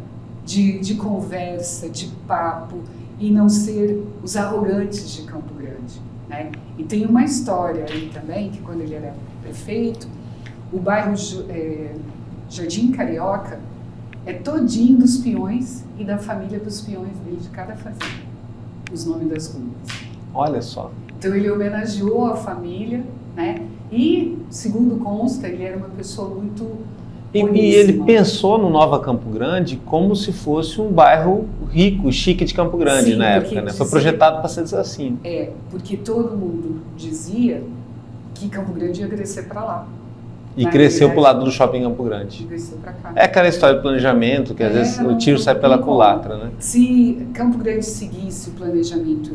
de conversa, de papo, e não ser os arrogantes de Campo Grande, né? E tem uma história aí também, que quando ele era prefeito, o bairro Jardim Carioca é todinho dos peões e da família dos peões dele, de cada fazenda, os nomes das ruas. Olha só. Então ele homenageou a família, né? E, segundo consta, ele era uma pessoa muito E ele pensou no Nova Campo Grande como se fosse um bairro rico, chique de Campo Grande. Sim, na época, né? Foi projetado para ser assim. Porque todo mundo dizia que Campo Grande ia crescer para lá. E cresceu para o lado do shopping Campo Grande. E cresceu para cá. É aquela história de planejamento, que às vezes o tiro sai pela culatra, né? Se Campo Grande seguisse o planejamento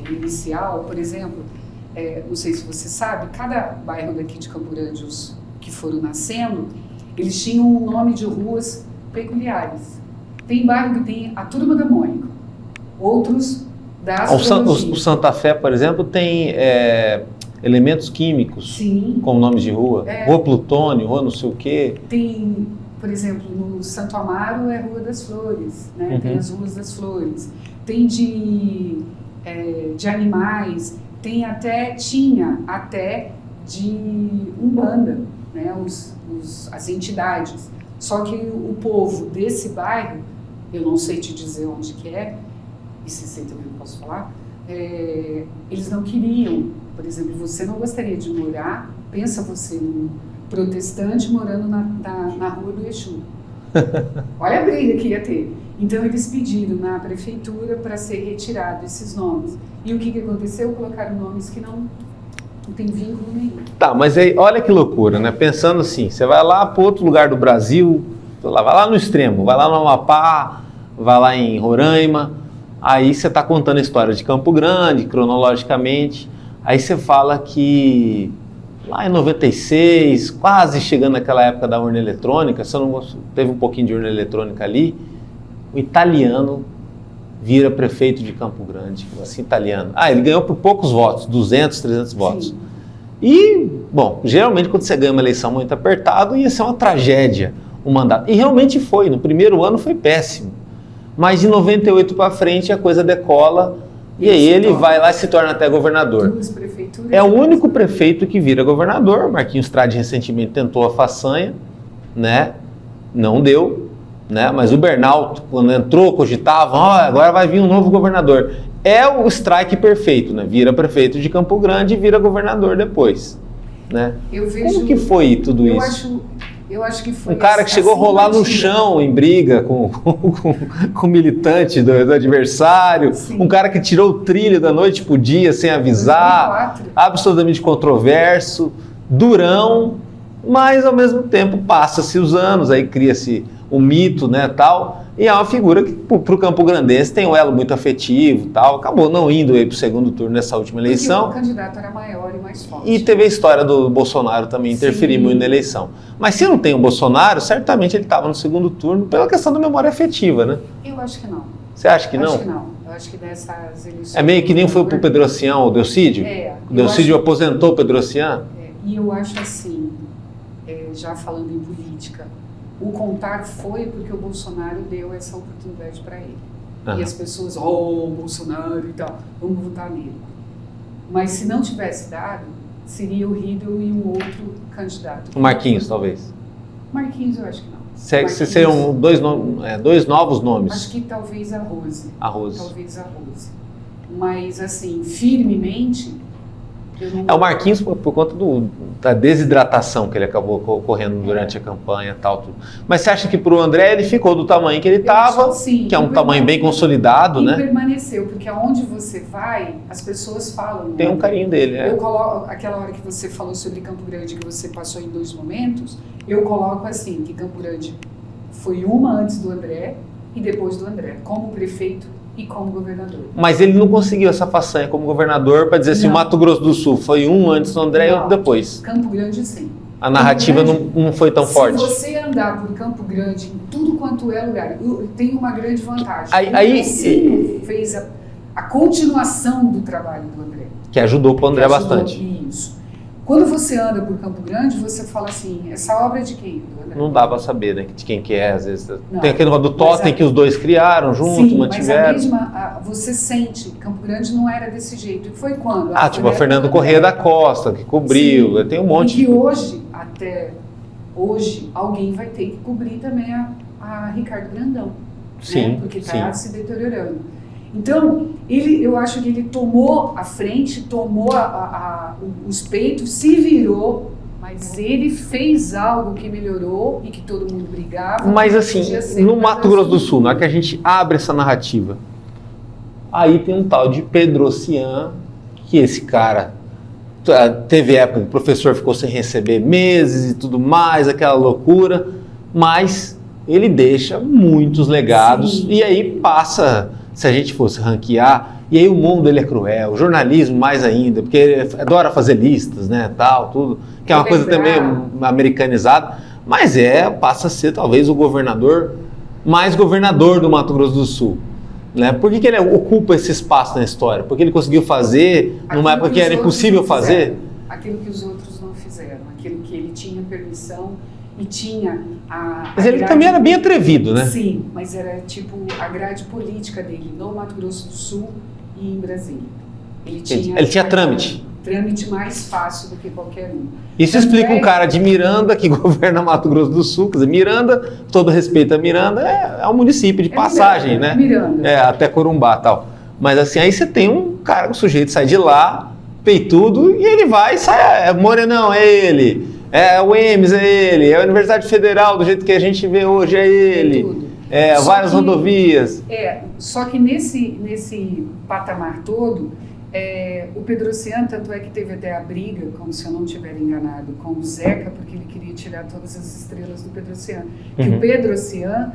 inicial, por exemplo, não sei se você sabe, cada bairro daqui de Campo Grande, os que foram nascendo, eles tinham um nome de ruas peculiares. Tem bairro que tem a Turma da Mônica, outros da astrologia. O Santa Fé, por exemplo, tem elementos químicos, sim, como nomes de rua. Rua Plutônio, rua não sei o quê. Tem, por exemplo, no Santo Amaro é Rua das Flores, né? Uhum. Tem as Ruas das Flores. Tem de animais, tinha até de Umbanda, né? As entidades. Só que o povo desse bairro, eu não sei te dizer onde que é, e se sei também não posso falar, eles não queriam. Por exemplo, você não gostaria de morar, pensa você num protestante morando na Rua do Exu. Olha a briga que ia ter. Então eles pediram na prefeitura para ser retirado esses nomes. E o que aconteceu? Colocaram nomes que não tem vínculo nenhum. Tá, mas aí olha que loucura, né? Pensando assim, você vai lá para outro lugar do Brasil, vai lá no extremo, vai lá no Amapá, vai lá em Roraima, aí você está contando a história de Campo Grande, cronologicamente, aí você fala que lá em 96, quase chegando naquela época da urna eletrônica, se eu não gosto, teve um pouquinho de urna eletrônica ali, o italiano vira prefeito de Campo Grande, assim, italiano. Ele ganhou por poucos votos, 200, 300 votos. Sim. E, bom, geralmente quando você ganha uma eleição muito apertada, ia ser uma tragédia o mandato. E realmente foi, no primeiro ano foi péssimo. Mas de 98 para frente a coisa decola e aí ele vai lá e se torna até governador. É o único prefeito que vira governador. Marquinhos Trade recentemente tentou a façanha, né? Não deu. Né? Mas o Bernal, quando entrou, cogitava, agora vai vir um novo governador. É o strike perfeito, né? Vira prefeito de Campo Grande e vira governador depois. Né? Como que foi tudo isso? Eu acho que foi um cara que chegou a rolar no chão em briga com o militante do adversário, sim, um cara que tirou o trilho da noite pro dia sem avisar, 2004. Absolutamente controverso, durão, mas ao mesmo tempo passa-se os anos, aí cria-se o mito, né, tal, e é uma figura que para o Campo Grandense tem um elo muito afetivo, tal, acabou não indo aí para o segundo turno nessa última eleição. Porque o candidato era maior e mais forte. E teve a história do Bolsonaro também interferir muito na eleição. Mas se não tem o Bolsonaro, certamente ele estava no segundo turno pela questão da memória afetiva, né? Eu acho que não. Você acha que não? Acho que não. Eu acho que dessas eleições... É meio que nem foi para o Pedrocian, o Delcídio? O Delcídio aposentou o Pedrocian? E eu acho assim, já falando em política, o contar foi porque o Bolsonaro deu essa oportunidade para ele. E as pessoas, Bolsonaro e tal, vamos votar nele. Mas se não tivesse dado, seria o Riedel e um outro candidato. O Marquinhos, talvez. Marquinhos, eu acho que não. Seriam dois novos nomes. Acho que talvez a Rose. A Rose. Talvez a Rose. Mas, assim, firmemente... O Marquinhos por conta da desidratação que ele acabou ocorrendo durante a campanha e tal. Tudo. Mas você acha que para o André ele ficou do tamanho que ele estava, que é um tamanho bem consolidado, né? E permaneceu, porque aonde você vai, as pessoas falam. Tem um carinho dele, Eu coloco, aquela hora que você falou sobre Campo Grande, que você passou em 2 momentos, eu coloco assim, que Campo Grande foi uma antes do André e depois do André, como prefeito e como governador. Mas ele não conseguiu essa façanha como governador para dizer assim, o Mato Grosso do Sul foi um antes do André e outro depois. Campo Grande, sim. A narrativa não foi tão forte. Se você andar por Campo Grande, em tudo quanto é lugar, tem uma grande vantagem. Aí fez a continuação do trabalho do André. Que ajudou o André bastante. Isso. Quando você anda por Campo Grande, você fala assim, essa obra é de quem? Não dá para saber, né, de quem que é, às vezes. Não, tem aquele do Totem que os dois criaram junto, mantiveram. Mas você sente, Campo Grande não era desse jeito. E foi quando? Tipo a Fernando Corrêa da Costa, que cobriu, tem um monte. E que hoje, até hoje, alguém vai ter que cobrir também a Ricardo Brandão. Sim, né? Porque está se deteriorando. Então, eu acho que ele tomou a frente, tomou os peitos, se virou Mas ele fez algo que melhorou e que todo mundo brigava. Mas assim, no Mato Grosso do Sul, na hora que a gente abre essa narrativa, aí tem um tal de Pedrocian, que esse cara teve época que o professor ficou sem receber meses e tudo mais, aquela loucura, mas ele deixa muitos legados. Sim. E aí passa, se a gente fosse ranquear, e aí o mundo ele é cruel, o jornalismo mais ainda, porque ele adora fazer listas, né, tal, tudo, que é uma coisa também americanizada, mas passa a ser talvez o governador mais governador do Mato Grosso do Sul. Né? Por que ele ocupa esse espaço na história? Porque ele conseguiu fazer numa época que era impossível fazer? Aquilo que os outros não fizeram, aquilo que ele tinha permissão e tinha Mas ele também era bem atrevido, né? Sim, mas era tipo a grade política dele no Mato Grosso do Sul e em Brasília. Ele tinha trâmite. Trâmite mais fácil do que qualquer um. Isso explica um cara de Miranda que governa Mato Grosso do Sul. Quer dizer, Miranda, todo respeito a Miranda, é um município de passagem, Miranda, né? Miranda. Até Corumbá e tal. Mas assim, aí você tem um cara, o sujeito sai de lá, peitudo, e ele vai e sai. Morenão, é ele. O EMS, é ele. É a Universidade Federal, do jeito que a gente vê hoje, é ele. Tudo. Várias rodovias. Só que nesse patamar todo, o Pedrocian, tanto é que teve até a briga, como se eu não estiver enganado, com o Zeca, porque ele queria tirar todas as estrelas do Pedrocian. Que o Pedrocian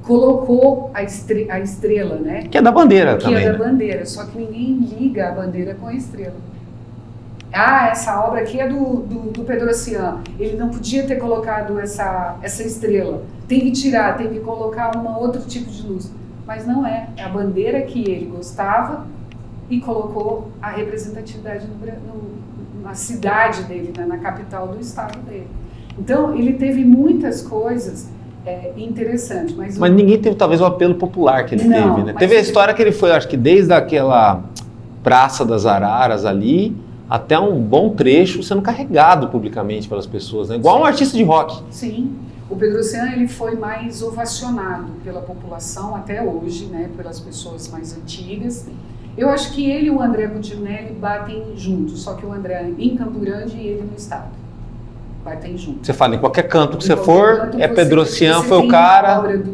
colocou a estrela, né? Que é da bandeira também. Que é da bandeira, só que ninguém liga a bandeira com a estrela. Essa obra aqui é do Pedrocian. Ele não podia ter colocado essa estrela. Tem que tirar, tem que colocar outro tipo de luz. Mas não é. É a bandeira que ele gostava e colocou a representatividade na cidade dele, né, na capital do estado dele. Então, ele teve muitas coisas interessantes. Mas ninguém teve, talvez, o apelo popular que ele teve, né? Teve a história que ele foi, acho que desde aquela Praça das Araras ali, até um bom trecho sendo carregado publicamente pelas pessoas, né? Igual um artista de rock. Sim. O Pedrocian, ele foi mais ovacionado pela população até hoje, né? Pelas pessoas mais antigas. Eu acho que ele e o André Cucinelli batem juntos, só que o André em Campo Grande e ele no estado. Batem juntos. Você fala, em qualquer canto que você for, Pedrocian foi o cara... Você tem a obra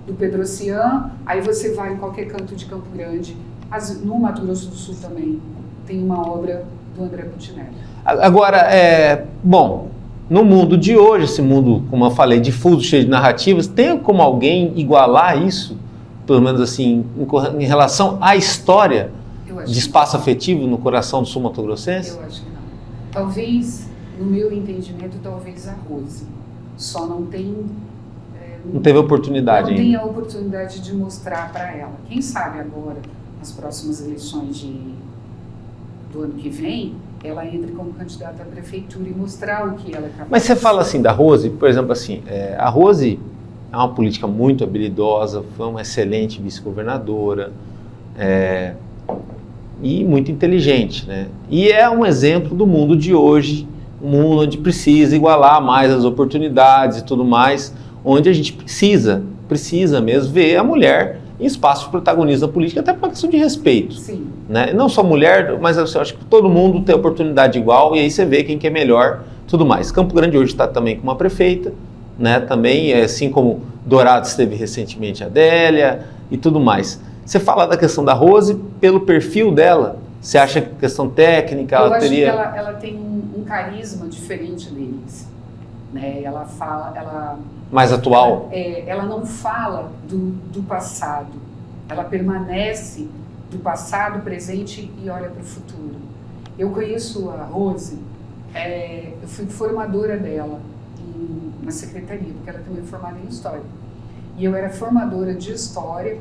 do Pedrocian, aí você vai em qualquer canto de Campo Grande, no Mato Grosso do Sul também, tem uma obra do André Cucinelli. Agora, bom, no mundo de hoje, esse mundo, como eu falei, difuso, cheio de narrativas, tem como alguém igualar isso? Pelo menos assim, em relação à história de espaço afetivo no coração do sul-mato-grossense? Eu acho que não. Talvez, no meu entendimento, talvez a Rose. Só não tem... não teve oportunidade ainda. Não tem a oportunidade de mostrar para ela. Quem sabe agora, nas próximas eleições do ano que vem, ela entre como candidata à prefeitura e mostrar o que ela é capaz. Mas você fala assim da Rose, por exemplo, assim, a Rose... é uma política muito habilidosa, foi uma excelente vice-governadora e muito inteligente, né? E é um exemplo do mundo de hoje, um mundo onde precisa igualar mais as oportunidades e tudo mais, onde a gente precisa mesmo ver a mulher em espaço de protagonismo da política, até por uma questão de respeito. Sim. Né? Não só mulher, mas eu acho que todo mundo tem oportunidade igual e aí você vê quem que é melhor, tudo mais. Campo Grande hoje está também com uma prefeita, né, também, assim como Dourados teve recentemente a Adélia e tudo mais. Você fala da questão da Rose, pelo perfil dela, você acha que questão técnica ela teria... Eu acho que ela tem um carisma diferente deles. Né? Ela fala... mais atual? Ela não fala do passado. Ela permanece do passado, presente e olha para o futuro. Eu conheço a Rose, eu fui formadora dela na secretaria, porque ela também é formada em História. E eu era formadora de História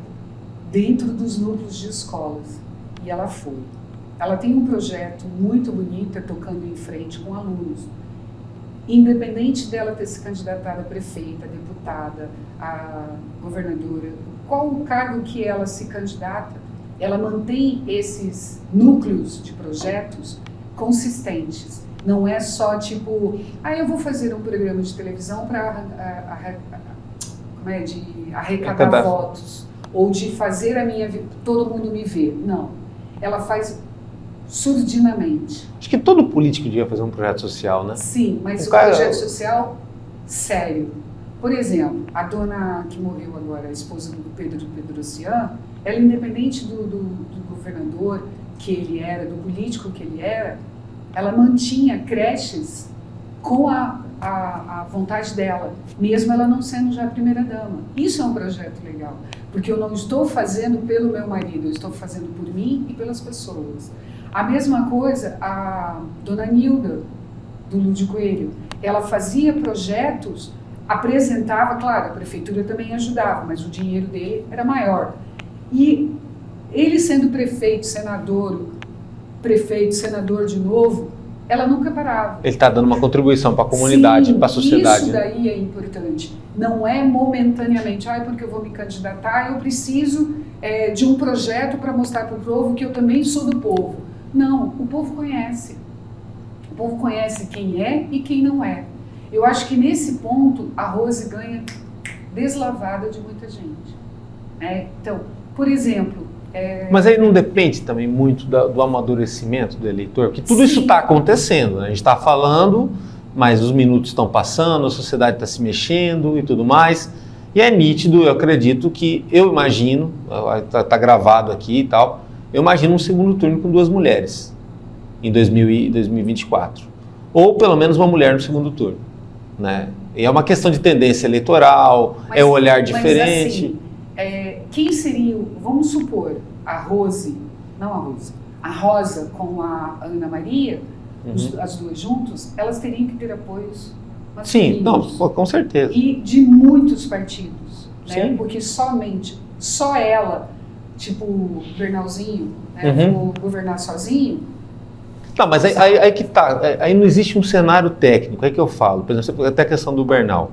dentro dos núcleos de escolas. E ela foi. Ela tem um projeto muito bonito, tocando em frente com alunos. Independente dela ter se candidatado a prefeita, a deputada, a governadora, qual o cargo que ela se candidata, ela mantém esses núcleos de projetos consistentes. Não é só tipo, eu vou fazer um programa de televisão para arrecadar votos, ou de fazer todo mundo me ver. Não. Ela faz surdinamente. Acho que todo político devia fazer um projeto social, né? Sim, mas O um cara- projeto social sério. Por exemplo, a dona que morreu agora, a esposa do Pedro Pedrocian, ela, independente do governador que ele era, do político que ele era, ela mantinha creches com a vontade dela, mesmo ela não sendo já a primeira-dama. Isso é um projeto legal, porque eu não estou fazendo pelo meu marido, eu estou fazendo por mim e pelas pessoas. A mesma coisa, a dona Nilda, do Lúdio Coelho, ela fazia projetos, apresentava, claro, a prefeitura também ajudava, mas o dinheiro dele era maior. E ele sendo prefeito, senador de novo, ela nunca parava. Ele está dando uma contribuição para a comunidade, para a sociedade. Isso né? daí é importante. Não é momentaneamente, porque eu vou me candidatar, eu preciso de um projeto para mostrar para o povo que eu também sou do povo. Não, o povo conhece. O povo conhece quem é e quem não é. Eu acho que nesse ponto a Rose ganha deslavada de muita gente. Então, por exemplo... Mas aí não depende também muito do amadurecimento do eleitor? Porque tudo isso está acontecendo, né? A gente está falando, mas os minutos estão passando, a sociedade está se mexendo e tudo mais. E é nítido, eu acredito que, eu imagino, está gravado aqui e tal, eu imagino um segundo turno com 2 mulheres em 2024. Ou pelo menos uma mulher no segundo turno. Né? E é uma questão de tendência eleitoral, é um olhar diferente. Mas assim, quem seria, vamos supor, a Rosa com a Ana Maria, as duas juntas, elas teriam que ter apoios masculinos. Sim, não, com certeza. E de muitos partidos, né? Sim. Porque só ela, tipo o Bernalzinho, né? Vou governar sozinho. Não, mas aí que tá, aí não existe um cenário técnico, é que eu falo, por exemplo, até a questão do Bernal.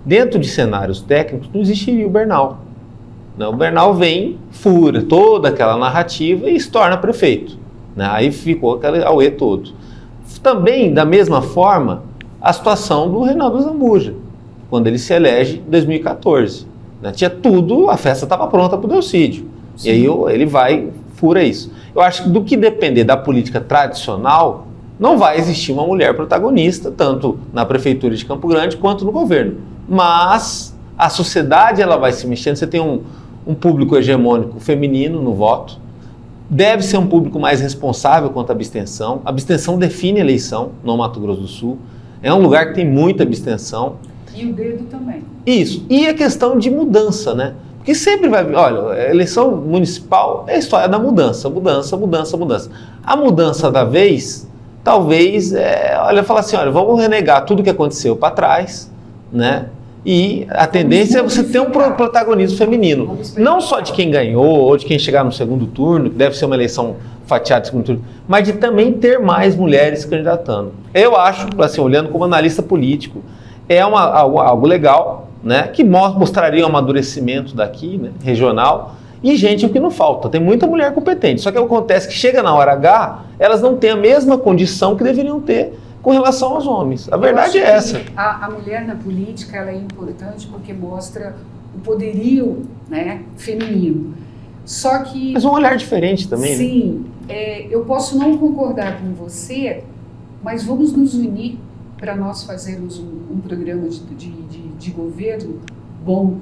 Dentro de cenários técnicos não existiria o Bernal. Não, o Bernal vem, fura toda aquela narrativa e se torna prefeito. Né? Aí ficou aquele auê todo. Também, da mesma forma, a situação do Reinaldo Zambuja, quando ele se elege em 2014. Né? Tinha tudo, a festa estava pronta para o Delcídio. Sim. E aí ele vai, fura isso. Eu acho que do que depender da política tradicional, não vai existir uma mulher protagonista, tanto na prefeitura de Campo Grande quanto no governo. Mas a sociedade ela vai se mexendo, você tem um público hegemônico feminino no voto, deve ser um público mais responsável quanto à abstenção. A abstenção define a eleição no Mato Grosso do Sul, é um lugar que tem muita abstenção. E o dedo também. Isso, e a questão de mudança, né? Porque sempre vai, olha, a eleição municipal é a história da mudança. A mudança da vez, talvez, falar assim, olha, vamos renegar tudo que aconteceu para trás, né? E a tendência é você ter um protagonismo feminino. Não só de quem ganhou ou de quem chegar no segundo turno, que deve ser uma eleição fatiada de segundo turno, mas de também ter mais mulheres candidatando. Eu acho, assim, olhando como analista político, é algo legal, né, que mostraria um amadurecimento daqui, né, regional, e gente, o que não falta, tem muita mulher competente. Só que acontece que chega na hora H, elas não têm a mesma condição que deveriam ter com relação aos homens. A verdade é essa. A mulher na política ela é importante porque mostra o poderio, né, feminino. Só que... Mas um olhar diferente também. Sim, né? Eu posso não concordar com você, mas vamos nos unir para nós fazermos um programa de governo bom,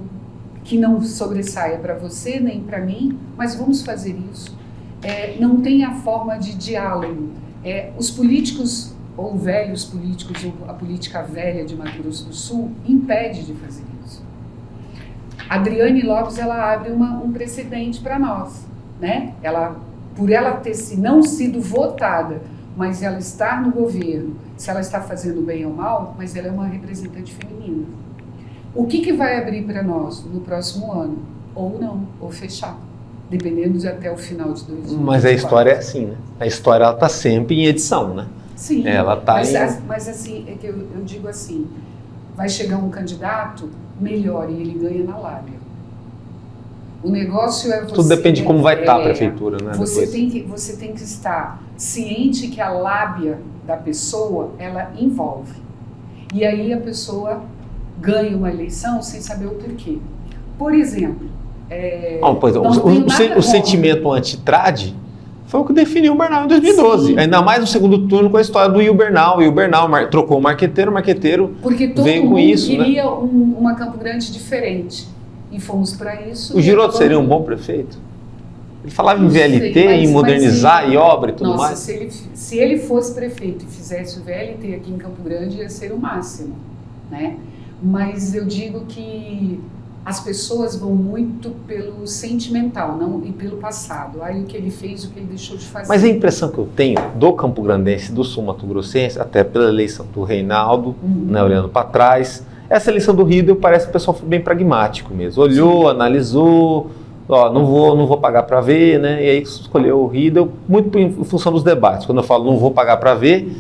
que não sobressaia para você nem para mim, mas vamos fazer isso. Não tem a forma de diálogo. Os políticos, ou velhos políticos, ou a política velha de Mato Grosso do Sul, impede de fazer isso. A Adriane Lopes, ela abre um precedente para nós, né? Por ela ter não sido votada, mas ela estar no governo, se ela está fazendo bem ou mal, mas ela é uma representante feminina. O que vai abrir para nós no próximo ano? Ou não, ou fechar, dependendo de até o final de 2024. Mas a história é assim, né? A história está sempre em edição, né? Sim, ela tá mas assim, é que eu digo assim, vai chegar um candidato melhor e ele ganha na lábia. O negócio é você... Tudo depende de como vai estar a prefeitura, né? Você tem que estar ciente que a lábia da pessoa, ela envolve. E aí a pessoa ganha uma eleição sem saber o porquê. Por exemplo... o sentimento anti-trade foi o que definiu o Bernal em 2012. Sim. Ainda mais no segundo turno com a história do Bernal. E o Bernal trocou o Marqueteiro Porque todo veio mundo com isso, queria né? uma Campo Grande diferente. E fomos para isso. O Girotto seria um bom prefeito? Ele falava em VLT, sei, em modernizar e obra e tudo nossa, mais. Se ele fosse prefeito e fizesse o VLT aqui em Campo Grande, ia ser o máximo, né? Mas eu digo que as pessoas vão muito pelo sentimental, não e pelo passado. Aí o que ele fez, o que ele deixou de fazer. Mas a impressão que eu tenho do Campo Grandense, do Sul Mato Grossense, até pela eleição do Reinaldo, né, olhando para trás, essa eleição do Riedel parece que o pessoal foi bem pragmático mesmo. Olhou, analisou, ó, não vou pagar para ver, né? E aí escolheu o Riedel muito em função dos debates. Quando eu falo não vou pagar para ver,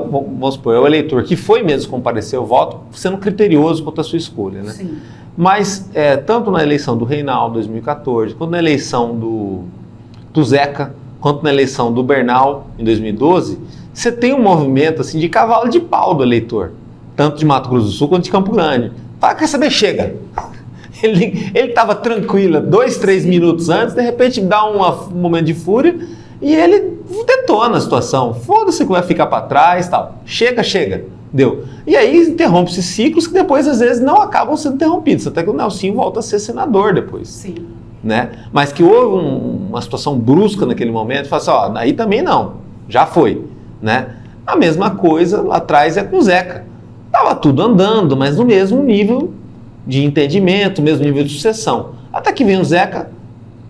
vamos supor, é o eleitor que foi mesmo comparecer ao voto, sendo criterioso quanto à sua escolha, né? Sim. Mas tanto na eleição do Reinaldo, 2014, quanto na eleição do Zeca, quanto na eleição do Bernal, em 2012, você tem um movimento assim, de cavalo de pau do eleitor, tanto de Mato Grosso do Sul quanto de Campo Grande. Fala, quer saber? Chega! Ele estava tranquilo 2, 3 minutos antes, de repente dá um momento de fúria e ele detona a situação. Foda-se que vai ficar para trás, tal. Chega, deu. E aí interrompe-se ciclos que depois às vezes não acabam sendo interrompidos, até que o Nelsinho volta a ser senador depois. Sim. Né? Mas que houve uma situação brusca naquele momento, fala assim, ó, aí também não, já foi, né? A mesma coisa lá atrás é com o Zeca. Tava tudo andando, mas no mesmo nível de entendimento, mesmo nível de sucessão. Até que vem o Zeca,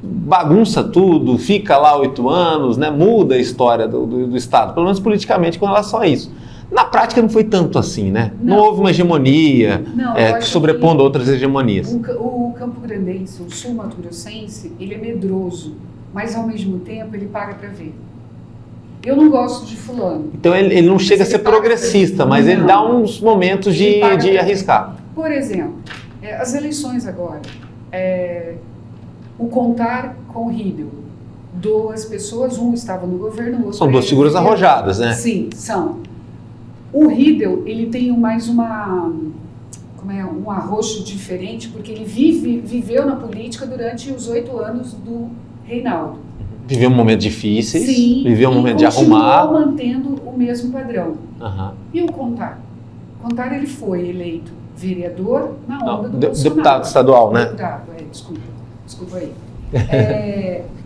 bagunça tudo, fica lá 8 anos, né? Muda a história do Estado, pelo menos politicamente com relação a isso. Na prática não foi tanto assim, né? Não houve uma hegemonia sobrepondo outras hegemonias. O Campo Grandense, o Sul Mato Grossense, ele é medroso, mas ao mesmo tempo ele paga para ver. Eu não gosto de fulano. Então ele não chega a ser progressista, mas ele dá uns momentos de arriscar. Por exemplo, as eleições agora, o contar com o Riedel, 2 pessoas, um estava no governo, o outro... São 2 figuras arrojadas, né? Sim, são. O Riedel, ele tem mais um arroxo diferente, porque ele viveu na política durante os 8 anos do Reinaldo. Viveu momentos difíceis, sim, viveu um momento de arrumar. Continuou mantendo o mesmo padrão. Uhum. E o Contar? Contar, ele foi eleito vereador na onda do Bolsonaro. Deputado estadual, né? Deputado, desculpa aí.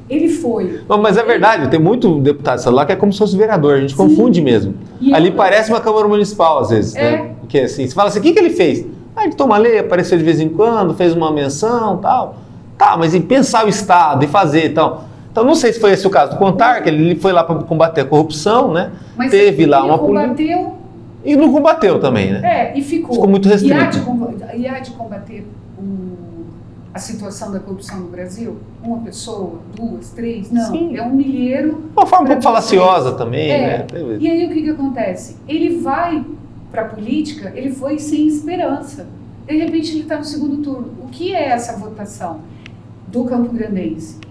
Ele foi... Não, mas é verdade, tem muito deputado estadual que é como se fosse vereador, a gente confunde mesmo. Ali parece uma Câmara Municipal, às vezes, né? Porque assim, você fala assim, o que ele fez? Ele toma lei, apareceu de vez em quando, fez uma menção, tal. Tá, mas em pensar o Estado e fazer e tal... Então, não sei se foi esse o caso do Contar, que ele foi lá para combater a corrupção, né? Mas teve lá uma combateu... E não combateu também, né? E ficou. Ficou muito restrito. E há de combater a situação da corrupção no Brasil? 1 pessoa, 2, 3? Não, Sim. É um milheiro... Uma forma um pouco falaciosa também, né? E aí o que acontece? Ele vai para a política, ele foi sem esperança. De repente ele está no segundo turno. O que é essa votação do Campo Grandense?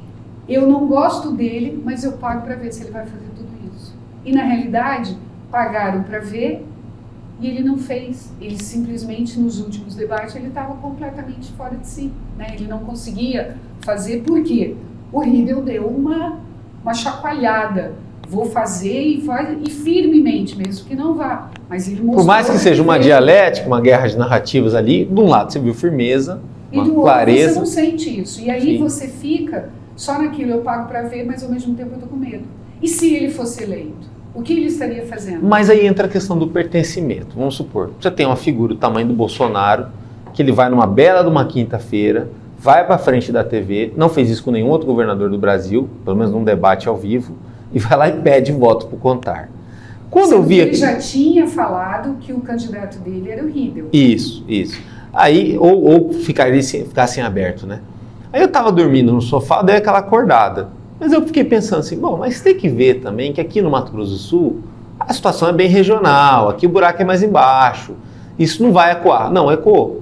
Eu não gosto dele, mas eu pago para ver se ele vai fazer tudo isso. E na realidade, pagaram para ver e ele não fez. Ele simplesmente, nos últimos debates, ele estava completamente fora de si, né? Ele não conseguia fazer, por quê? O Riedel deu uma chacoalhada. Vou fazer e firmemente, mesmo que não vá. Mas ele mostrou... Por mais que seja uma dialética, uma guerra de narrativas ali, de um lado você viu firmeza, uma clareza. Você não sente isso. E aí você fica... Só naquilo eu pago para ver, mas ao mesmo tempo eu estou com medo. E se ele fosse eleito? O que ele estaria fazendo? Mas aí entra a questão do pertencimento. Vamos supor, você tem uma figura do tamanho do Bolsonaro, que ele vai numa bela de uma quinta-feira, vai para frente da TV, não fez isso com nenhum outro governador do Brasil, pelo menos num debate ao vivo, e vai lá e pede voto para o Contar. Quando eu vi ele já tinha falado que o candidato dele era o Riedel. Isso. Aí, ou ficasse em aberto, né? Aí eu estava dormindo no sofá, dei aquela acordada. Mas eu fiquei pensando assim, bom, mas tem que ver também que aqui no Mato Grosso do Sul a situação é bem regional, aqui o buraco é mais embaixo, isso não vai ecoar. Não, ecoou.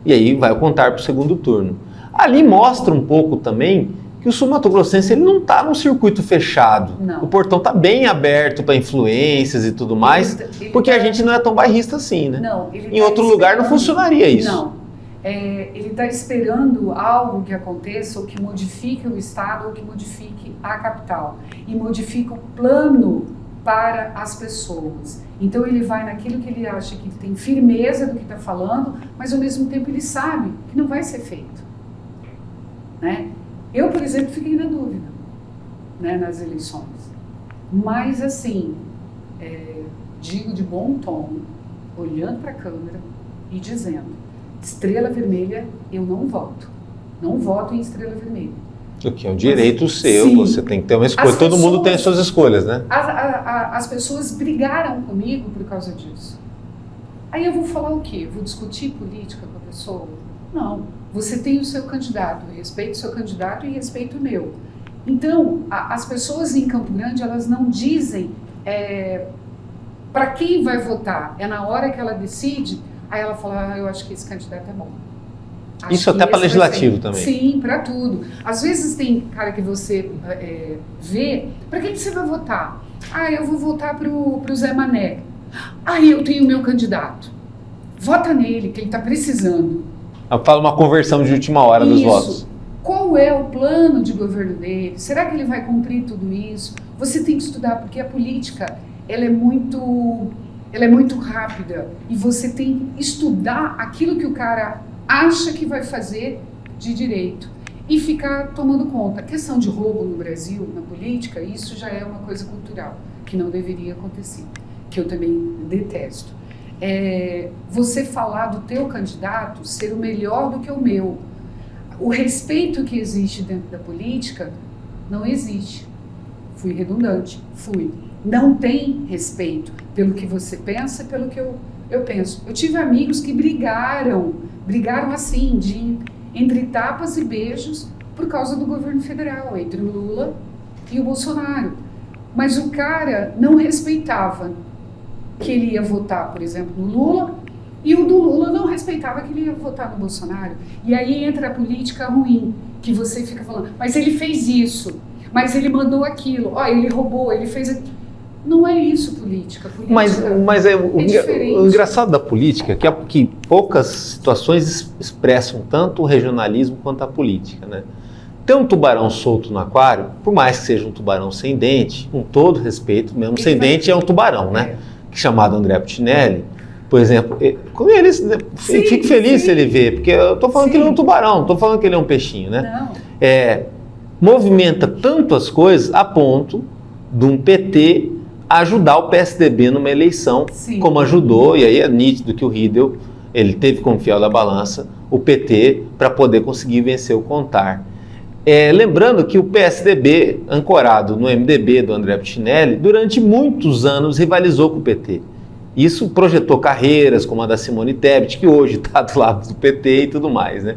E aí vai contar para o segundo turno. Ali mostra um pouco também que o Sul Mato Grossense ele não está num circuito fechado. Não. O portão está bem aberto para influências e tudo mais, porque a gente não é tão bairrista assim, né? Não, em outro lugar não funcionaria isso. Não. ele está esperando algo que aconteça ou que modifique o Estado ou que modifique a capital e modifique o plano para as pessoas. Então ele vai naquilo que ele acha que ele tem firmeza do que está falando, mas ao mesmo tempo ele sabe que não vai ser feito. Né? Eu, por exemplo, fiquei na dúvida, né, nas eleições. Mas assim, digo de bom tom, olhando para a câmera e dizendo: estrela vermelha, eu não voto. Não voto em estrela vermelha. O que é um direito seu, sim, você tem que ter uma escolha. Todo mundo tem as suas escolhas, né? As pessoas brigaram comigo por causa disso. Aí eu vou falar o quê? Vou discutir política com a pessoa? Não. Você tem o seu candidato, eu respeito o seu candidato e respeito o meu. Então, as pessoas em Campo Grande, elas não dizem para quem vai votar. É na hora que ela decide, aí ela fala: eu acho que esse candidato é bom. Isso até para legislativo também. Sim, para tudo. Às vezes tem cara que você vê, para quem que você vai votar? Eu vou votar pro Zé Mané. Eu tenho o meu candidato. Vota nele, que ele está precisando. Eu falo uma conversão de última hora dos votos. Qual é o plano de governo dele? Será que ele vai cumprir tudo isso? Você tem que estudar, porque a política ela é muito rápida. E você tem que estudar aquilo que o cara acha que vai fazer de direito e ficar tomando conta. A questão de roubo no Brasil, na política, isso já é uma coisa cultural, que não deveria acontecer, que eu também detesto. Você falar do teu candidato ser o melhor do que o meu. O respeito que existe dentro da política não existe. Fui redundante, Não tem respeito pelo que você pensa e pelo que eu penso. Eu tive amigos que brigaram assim, entre tapas e beijos, por causa do governo federal, entre o Lula e o Bolsonaro. Mas o cara não respeitava que ele ia votar, por exemplo, no Lula, e o do Lula não respeitava que ele ia votar no Bolsonaro. E aí entra a política ruim, que você fica falando: mas ele fez isso, mas ele mandou aquilo, ele roubou, ele fez aquilo. Não é isso política. Mas o engraçado da política é que poucas situações expressam tanto o regionalismo quanto a política, né? Ter um tubarão solto no aquário, por mais que seja um tubarão sem dente, com todo respeito, mesmo sem dente é um tubarão, né? Chamado André Puccinelli, por exemplo, com ele, fico feliz se ele vê, porque eu estou falando que ele é um tubarão, não estou falando que ele é um peixinho, né? Movimenta tanto as coisas a ponto de um PT ajudar o PSDB numa eleição, como ajudou, e aí é nítido que o Riedel, ele teve como fiel da balança o PT para poder conseguir vencer o Contar. Lembrando que o PSDB, ancorado no MDB do André Puccinelli, durante muitos anos rivalizou com o PT. Isso projetou carreiras como a da Simone Tebet, que hoje está do lado do PT e tudo mais, né?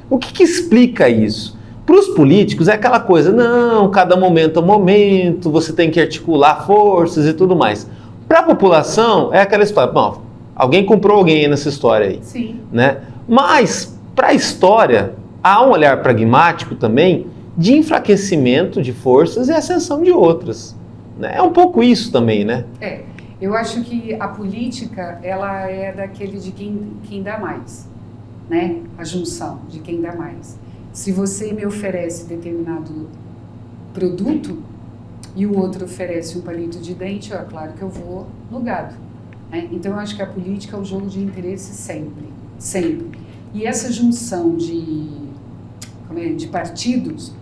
O que explica isso? Para os políticos é aquela coisa: não, cada momento é um momento, você tem que articular forças e tudo mais. Para a população é aquela história: bom, alguém comprou alguém nessa história aí. Sim. Né? Mas para a história há um olhar pragmático também de enfraquecimento de forças e ascensão de outras. Né? É um pouco isso também, né? Eu acho que a política, ela é daquele de quem dá mais, né? A junção de quem dá mais. Se você me oferece determinado produto e o outro oferece um palito de dente, claro que eu vou no gado. Né? Então, eu acho que a política é um jogo de interesse sempre, sempre. E essa junção de partidos,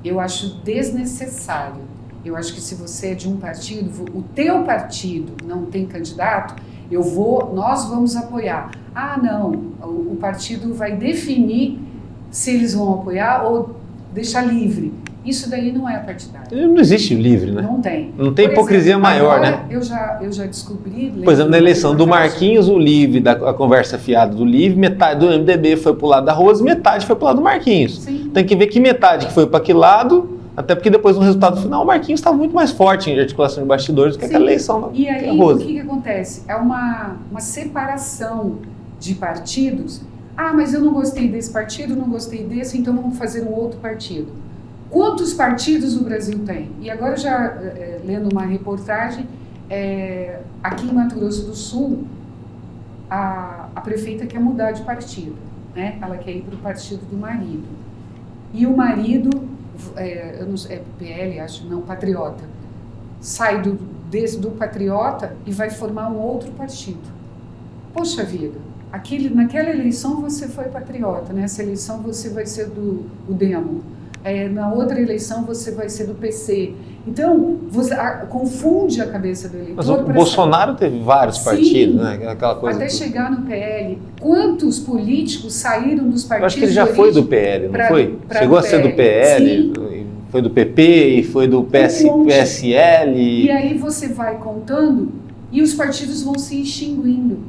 eu acho desnecessário. Eu acho que se você é de um partido, o teu partido não tem candidato, nós vamos apoiar. Não, o partido vai definir se eles vão apoiar ou deixar livre. Isso daí não é partidário. Não existe livre, né? Não tem. Não tem hipocrisia maior, agora, né? Eu já descobri... Por exemplo, na eleição do Marquinhos, o Livre, a conversa fiada do Livre, metade do MDB foi pro lado da Rose, metade foi pro lado do Marquinhos. Sim. Tem que ver que metade que foi para aquele lado, até porque depois no resultado final o Marquinhos estava muito mais forte em articulação de bastidores do que aquela eleição da Rose. E aí, o que acontece? É uma separação de partidos. Mas eu não gostei desse partido, não gostei desse, então vamos fazer um outro partido. Quantos partidos o Brasil tem? E agora, já lendo uma reportagem, aqui em Mato Grosso do Sul, a prefeita quer mudar de partido. né? Ela quer ir para o partido do marido. E o marido, eu não sei, é PL, acho, não, Patriota, sai do Patriota e vai formar um outro partido. Poxa vida, naquela eleição você foi Patriota, nessa eleição você vai ser do Demo, na outra eleição você vai ser do PC. Então, você confunde a cabeça do eleitor. Mas o Bolsonaro teve vários partidos, né? Aquela coisa até chegar no PL. Quantos políticos saíram dos partidos? Eu acho que ele já foi do PL, não foi? Chegou a ser do PL, sim. Foi do PP, e foi do PSL. E aí você vai contando e os partidos vão se extinguindo.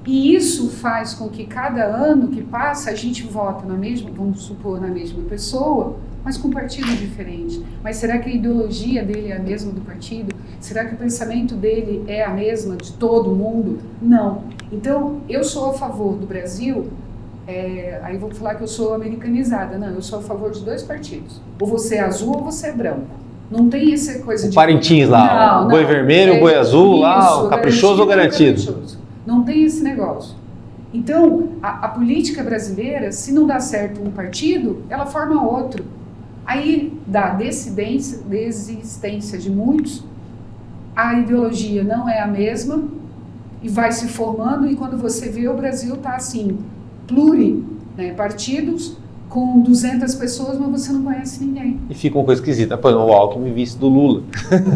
E isso faz com que cada ano que passa a gente vota na mesma, vamos supor, na mesma pessoa, mas com um partido diferente. Mas será que a ideologia dele é a mesma do partido? Será que o pensamento dele é a mesma de todo mundo? Não. Então, eu sou a favor do Brasil, aí vou falar que eu sou americanizada. Não, eu sou a favor de 2 partidos. Ou você é azul ou você é branco. Não tem essa coisa de... Parintins lá, o boi vermelho, o boi azul, lá, o caprichoso ou garantido? Não tem esse negócio. Então, a política brasileira, se não dá certo um partido, ela forma outro. Aí dá desistência de muitos, a ideologia não é a mesma e vai se formando, e quando você vê, o Brasil está assim, partidos com 200 pessoas, mas você não conhece ninguém. E fica uma coisa esquisita, o Alckmin vice do Lula.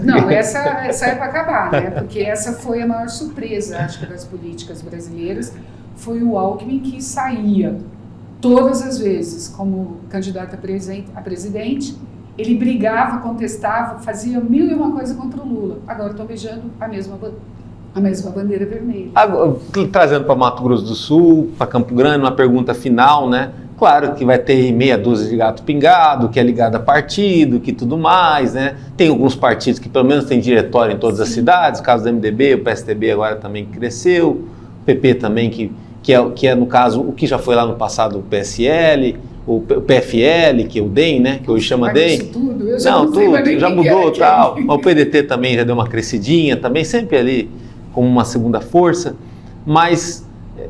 Não, essa é para acabar, né? Porque essa foi a maior surpresa, acho que, das políticas brasileiras, foi o Alckmin que saía todas as vezes como candidato a presidente, ele brigava, contestava, fazia 1001 coisa contra o Lula. Agora estão beijando a mesma bandeira vermelha. Agora, trazendo para Mato Grosso do Sul, para Campo Grande, uma pergunta final, né? Claro que vai ter meia dúzia de gato pingado, que é ligado a partido, que tudo mais, né? Tem alguns partidos que pelo menos têm diretório em todas as cidades, o caso do MDB, o PSDB agora também cresceu, o PP também, que é no caso, o que já foi lá no passado o PSL, o PFL, que é o DEM, né? Que hoje chama DEM. Isso tudo, eu já não sei mais já mudou e tal. O PDT também já deu uma crescidinha, também sempre ali como uma segunda força, mas...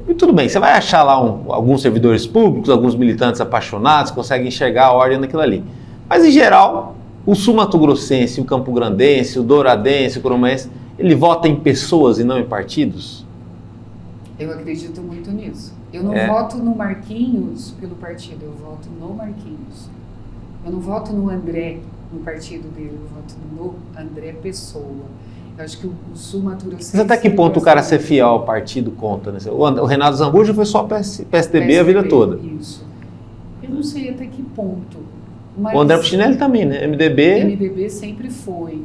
E tudo bem, você vai achar lá alguns servidores públicos, alguns militantes apaixonados, conseguem enxergar a ordem naquilo ali. Mas, em geral, o sul-mato-grossense, o campo-grandense, o douradense, o coromense, ele vota em pessoas e não em partidos? Eu acredito muito nisso. Eu não voto no Marquinhos pelo partido, eu voto no Marquinhos. Eu não voto no André, no partido dele, eu voto no André Pessoa. Eu acho que o sul-mato-grossense... Mas até que ponto o cara ser fiel ao partido conta, né? O Renato Zambuja foi só PSDB a vida toda. Isso. Eu não sei até que ponto. Mas o André Puccinelli também, né? MDB sempre foi.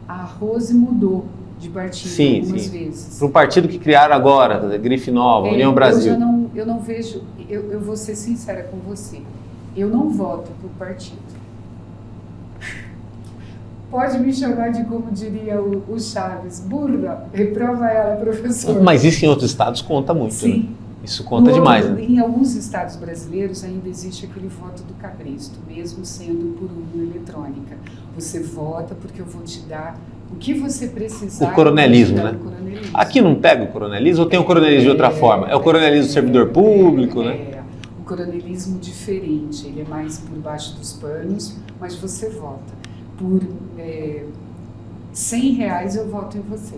A Rose mudou de partido algumas vezes. Para um partido que criaram agora, Grife Nova, União Brasil. Eu não vejo... Eu vou ser sincera com você. Eu não voto por partido. Pode me chamar de, como diria o Chaves, burra, reprova ela, professor. Mas isso em outros estados conta muito, sim. Né? Isso conta demais, né? Em alguns estados brasileiros ainda existe aquele voto do cabresto, mesmo sendo por urna eletrônica. Você vota porque eu vou te dar o que você precisar. O coronelismo, né? O coronelismo. Aqui não pega o coronelismo ou tem o coronelismo de outra forma? É o coronelismo do servidor público, né? O coronelismo diferente, ele é mais por baixo dos panos, mas você vota. Por R$100 eu voto em você,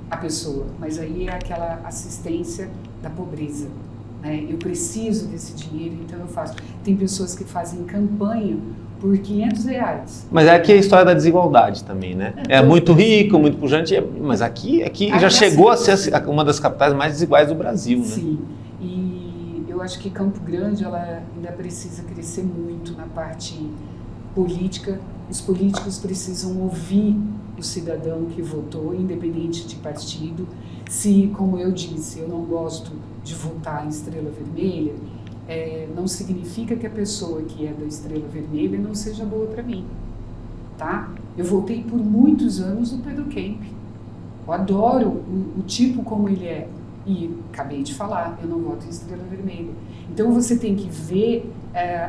a pessoa, mas aí é aquela assistência da pobreza, né? Eu preciso desse dinheiro, então eu faço. Tem pessoas que fazem campanha por R$500. Mas é aqui a história da desigualdade também, né? É muito rico, muito pujante, mas aqui já chegou a ser uma das capitais mais desiguais do Brasil, né? Sim, e eu acho que Campo Grande ela ainda precisa crescer muito na parte política. Os políticos precisam ouvir o cidadão que votou, independente de partido. Se, como eu disse, eu não gosto de votar em Estrela Vermelha, não significa que a pessoa que é da Estrela Vermelha não seja boa para mim, tá? Eu votei por muitos anos no Pedro Kemp. Eu adoro o tipo como ele é. E acabei de falar, eu não voto em Estrela Vermelha. Então você tem que ver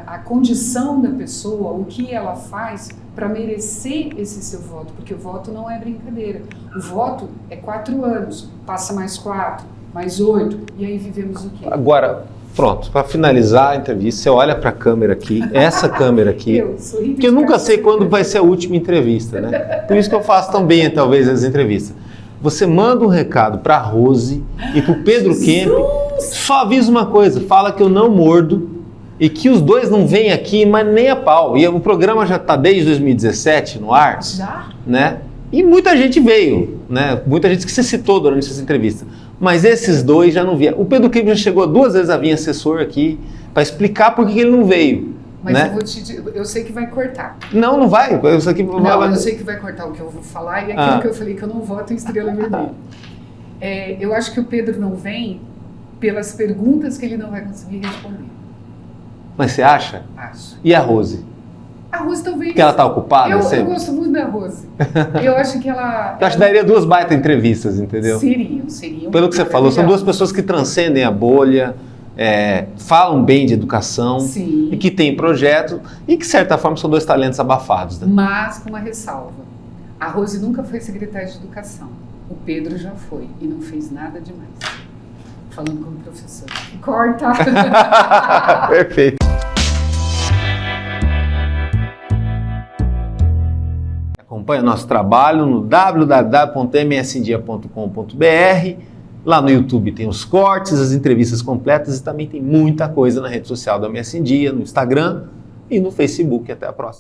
a condição da pessoa, o que ela faz para merecer esse seu voto, porque o voto não é brincadeira. O voto é 4 anos, passa mais 4, mais 8, e aí vivemos o quê? Agora, Pronto, para finalizar a entrevista, você olha para a câmera aqui, essa câmera aqui, que eu nunca sei quando vai ser a última entrevista, né? Por isso que eu faço tão bem, talvez, as entrevistas. Você manda um recado para a Rose e para o Pedro Kemp, só avisa uma coisa, fala que eu não mordo e que os dois não vêm aqui, mas nem a pau. E o programa já está desde 2017 no ar, Já? né? E muita gente veio, né? Muita gente que você citou durante essa entrevista. Mas esses dois já não vieram. O Pedro Kemp já chegou 2 vezes a vir assessor aqui para explicar por que ele não veio. Mas né? eu sei que vai cortar. Não vai. Isso aqui eu sei que vai cortar o que eu vou falar e aquilo que eu falei que eu não voto em Estrela Vermelha. Eu acho que o Pedro não vem pelas perguntas que ele não vai conseguir responder. Mas você acha? Acho. E a Rose? A Rose talvez... Que ela tá ocupada eu gosto muito da Rose. Eu acho que ela... Eu acho que daria 2 baita entrevistas, entendeu? Seriam. Pelo que você falou, são 2 pessoas que transcendem a bolha, falam bem de educação, Sim. E que têm projeto, e que, de certa forma, são 2 talentos abafados. Né? Mas com uma ressalva. A Rose nunca foi secretária de educação. O Pedro já foi e não fez nada demais. Falando como professor. Corta! Perfeito. Acompanhe o nosso trabalho no www.msindia.com.br. Lá no YouTube tem os cortes, as entrevistas completas e também tem muita coisa na rede social do MS em Dia, no Instagram e no Facebook. Até a próxima.